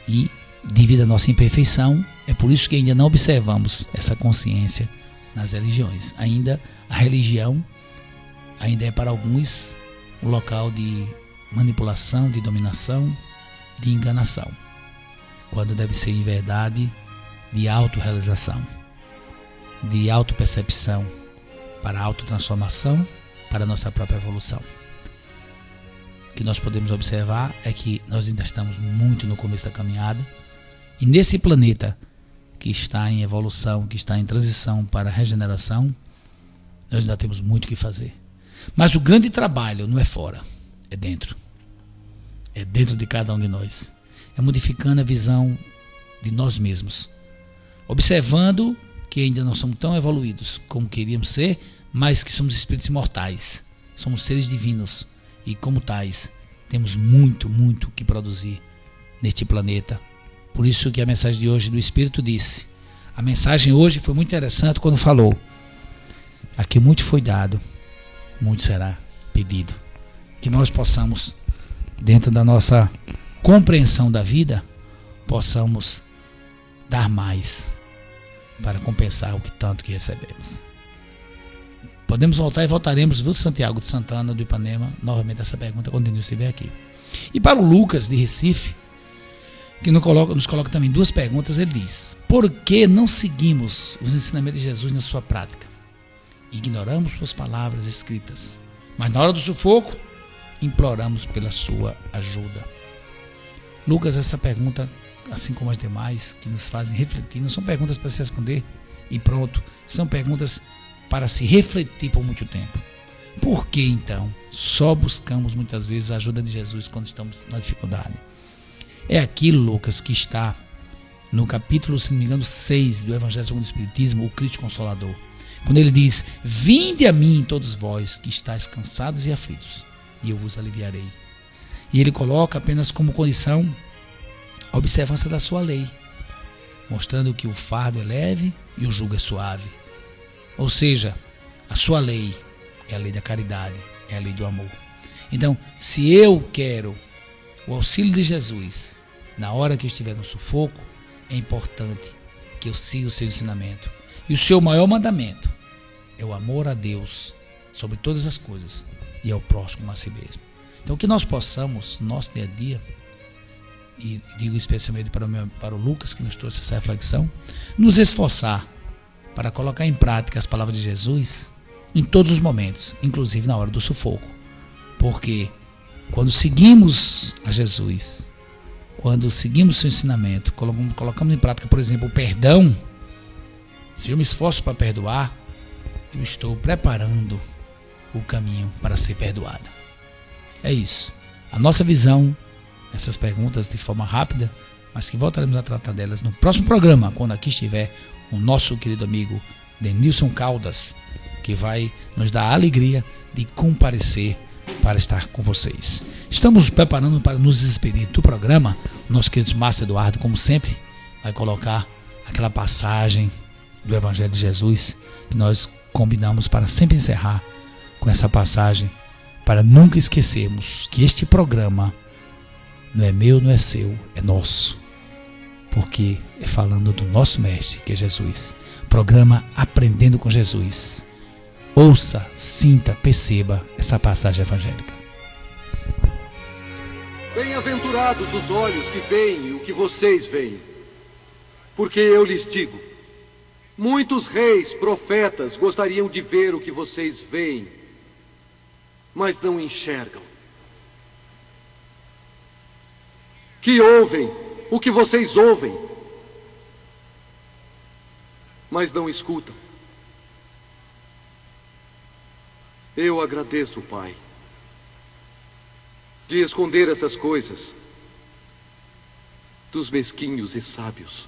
e devido à nossa imperfeição, é por isso que ainda não observamos essa consciência nas religiões. Ainda a religião ainda é para alguns um local de manipulação, de dominação, de enganação, quando deve ser em verdade de autorrealização, de autopercepção, para a autotransformação, para a nossa própria evolução. O que nós podemos observar é que nós ainda estamos muito no começo da caminhada, e nesse planeta que está em evolução, que está em transição para a regeneração, nós ainda temos muito o que fazer. Mas o grande trabalho não é fora, é dentro. É dentro de cada um de nós. É modificando a visão de nós mesmos. Observando que ainda não somos tão evoluídos como queríamos ser, mas que somos espíritos imortais. Somos seres divinos. E como tais, temos muito, muito que produzir neste planeta. Por isso que a mensagem de hoje do Espírito disse. A mensagem hoje foi muito interessante quando falou: aqui muito foi dado, muito será pedido. Que nós possamos, dentro da nossa compreensão da vida, possamos dar mais para compensar o que tanto que recebemos. Podemos voltar e voltaremos, viu, Santiago de Santana do Ipanema, novamente essa pergunta quando Denilson estiver aqui. E para o Lucas de Recife, que nos coloca também 2 perguntas, ele diz: por que não seguimos os ensinamentos de Jesus na sua prática? Ignoramos suas palavras escritas, mas na hora do sufoco, imploramos pela sua ajuda. Lucas, essa pergunta, assim como as demais, que nos fazem refletir, não são perguntas para se responder e pronto, são perguntas para se refletir por muito tempo. Por que então só buscamos muitas vezes a ajuda de Jesus quando estamos na dificuldade? É aquilo, Lucas, que está no capítulo, se não me engano, 6 do Evangelho segundo o Espiritismo, o Cristo Consolador. Quando ele diz: vinde a mim todos vós que estáis cansados e aflitos, e eu vos aliviarei. E ele coloca apenas como condição a observância da sua lei, mostrando que o fardo é leve e o jugo é suave. Ou seja, a sua lei, que é a lei da caridade, é a lei do amor. Então, se eu quero o auxílio de Jesus na hora que eu estiver no sufoco, é importante que eu siga o seu ensinamento. E o seu maior mandamento é o amor a Deus sobre todas as coisas e ao próximo como a si mesmo. Então, que nós possamos, no nosso dia a dia, e digo especialmente para o Lucas, que nos trouxe essa reflexão, nos esforçar para colocar em prática as palavras de Jesus em todos os momentos, inclusive na hora do sufoco. Porque quando seguimos a Jesus, quando seguimos seu ensinamento, colocamos em prática, por exemplo, o perdão, se eu me esforço para perdoar, eu estou preparando o caminho para ser perdoada. É isso. A nossa visão, essas perguntas de forma rápida, mas que voltaremos a tratar delas no próximo programa, quando aqui estiver o nosso querido amigo Denilson Caldas, que vai nos dar a alegria de comparecer para estar com vocês. Estamos preparando para nos despedir do programa. O nosso querido Márcio Eduardo, como sempre, vai colocar aquela passagem do Evangelho de Jesus que nós combinamos para sempre encerrar com essa passagem, para nunca esquecermos que este programa não é meu, não é seu, é nosso, porque é falando do nosso mestre, que é Jesus. Programa Aprendendo com Jesus. Ouça, sinta, perceba essa passagem evangélica. Bem-aventurados os olhos que veem o que vocês veem, porque eu lhes digo, muitos reis, profetas gostariam de ver o que vocês veem, mas não enxergam. Que ouvem o que vocês ouvem, mas não escutam. Eu agradeço, Pai, de esconder essas coisas dos mesquinhos e sábios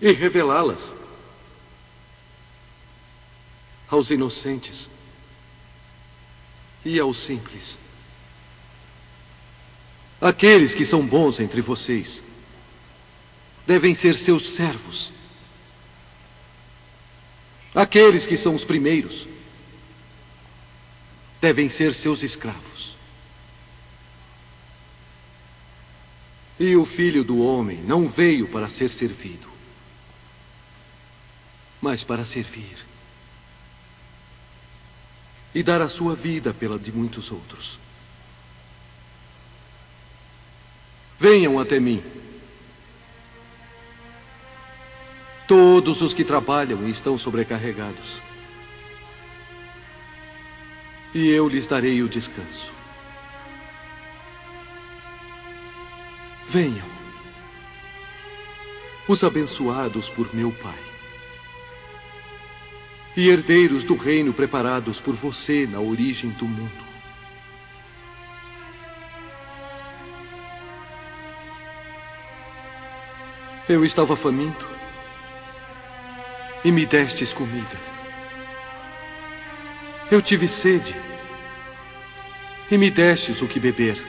e revelá-las aos inocentes e aos simples. Aqueles que são bons entre vocês devem ser seus servos. Aqueles que são os primeiros devem ser seus escravos. E o Filho do Homem não veio para ser servido, mas para servir e dar a sua vida pela de muitos outros. Venham até mim, todos os que trabalham e estão sobrecarregados, e eu lhes darei o descanso. Venham, os abençoados por meu Pai, e herdeiros do reino preparados por você na origem do mundo. Eu estava faminto e me destes comida. Eu tive sede e me destes o que beber.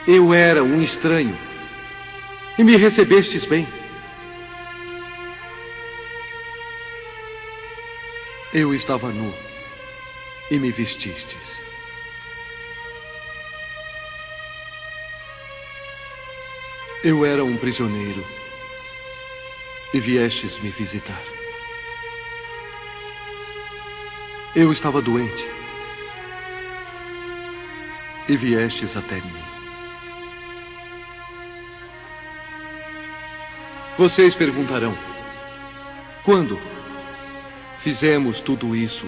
Eu era um estranho e me recebestes bem. Eu estava nu e me vestistes. Eu era um prisioneiro e viestes me visitar. Eu estava doente e viestes até mim. Vocês perguntarão: quando fizemos tudo isso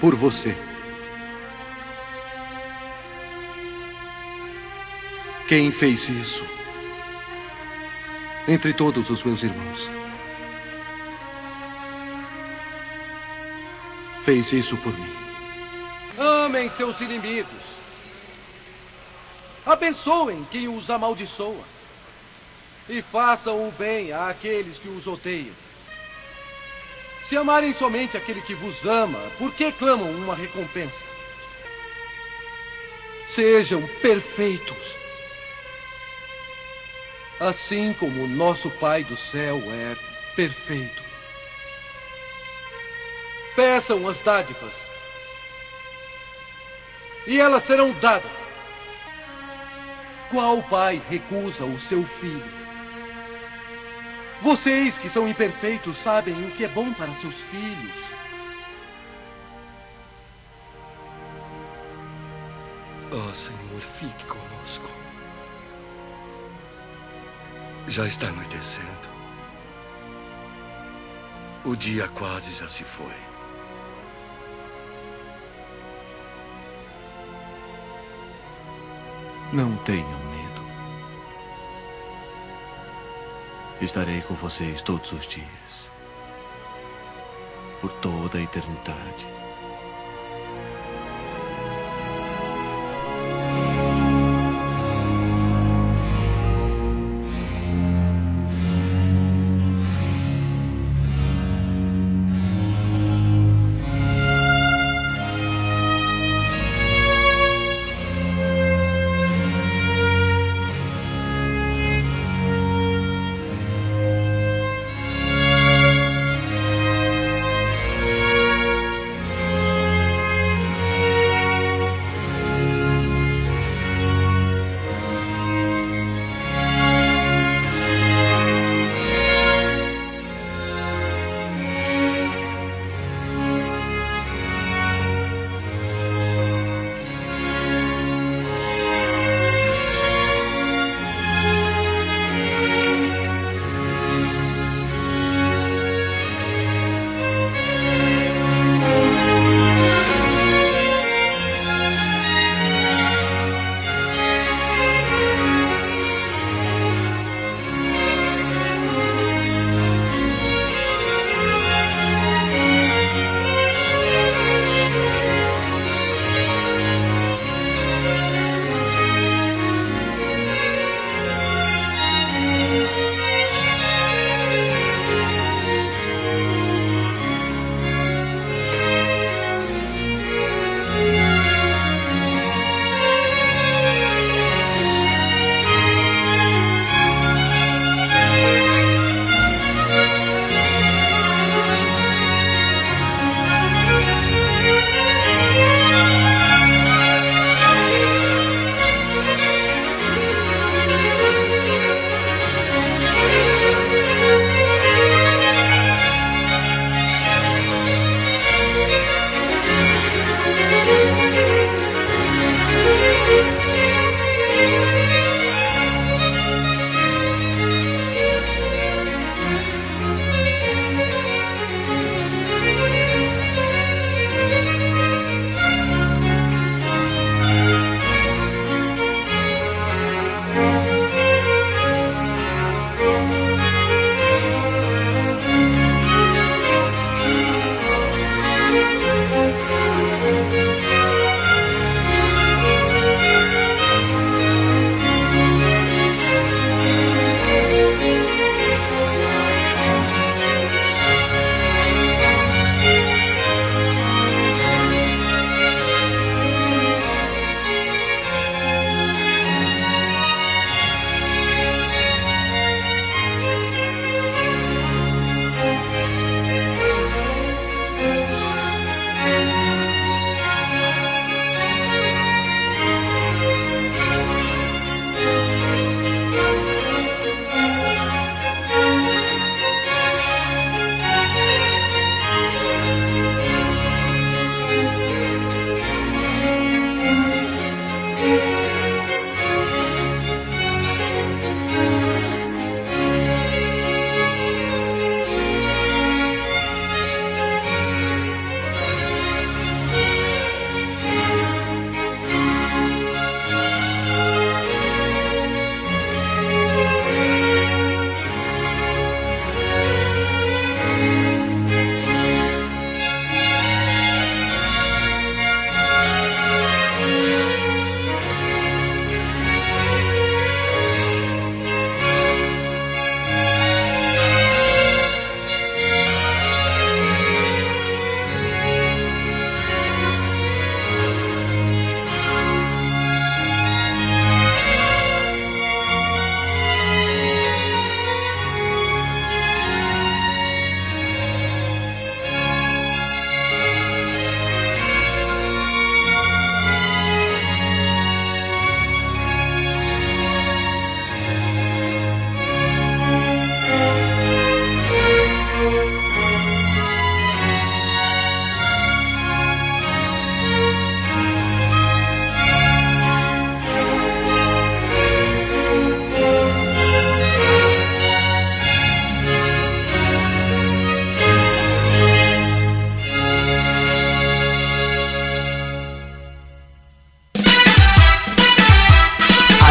por você? Quem fez isso entre todos os meus irmãos? Fez isso por mim. Amem seus inimigos. Abençoem quem os amaldiçoa. E façam o bem àqueles que os odeiam. Se amarem somente aquele que vos ama, por que clamam uma recompensa? Sejam perfeitos, assim como o nosso Pai do céu é perfeito. Peçam as dádivas, e elas serão dadas. Qual pai recusa o seu filho? Vocês que são imperfeitos sabem o que é bom para seus filhos. Ó Senhor, fique conosco. Já está anoitecendo. O dia quase já se foi. Não tenham medo. Estarei com vocês todos os dias. Por toda a eternidade.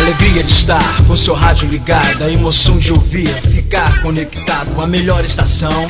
Alegria de estar com seu rádio ligado, a emoção de ouvir, ficar conectado, a melhor estação.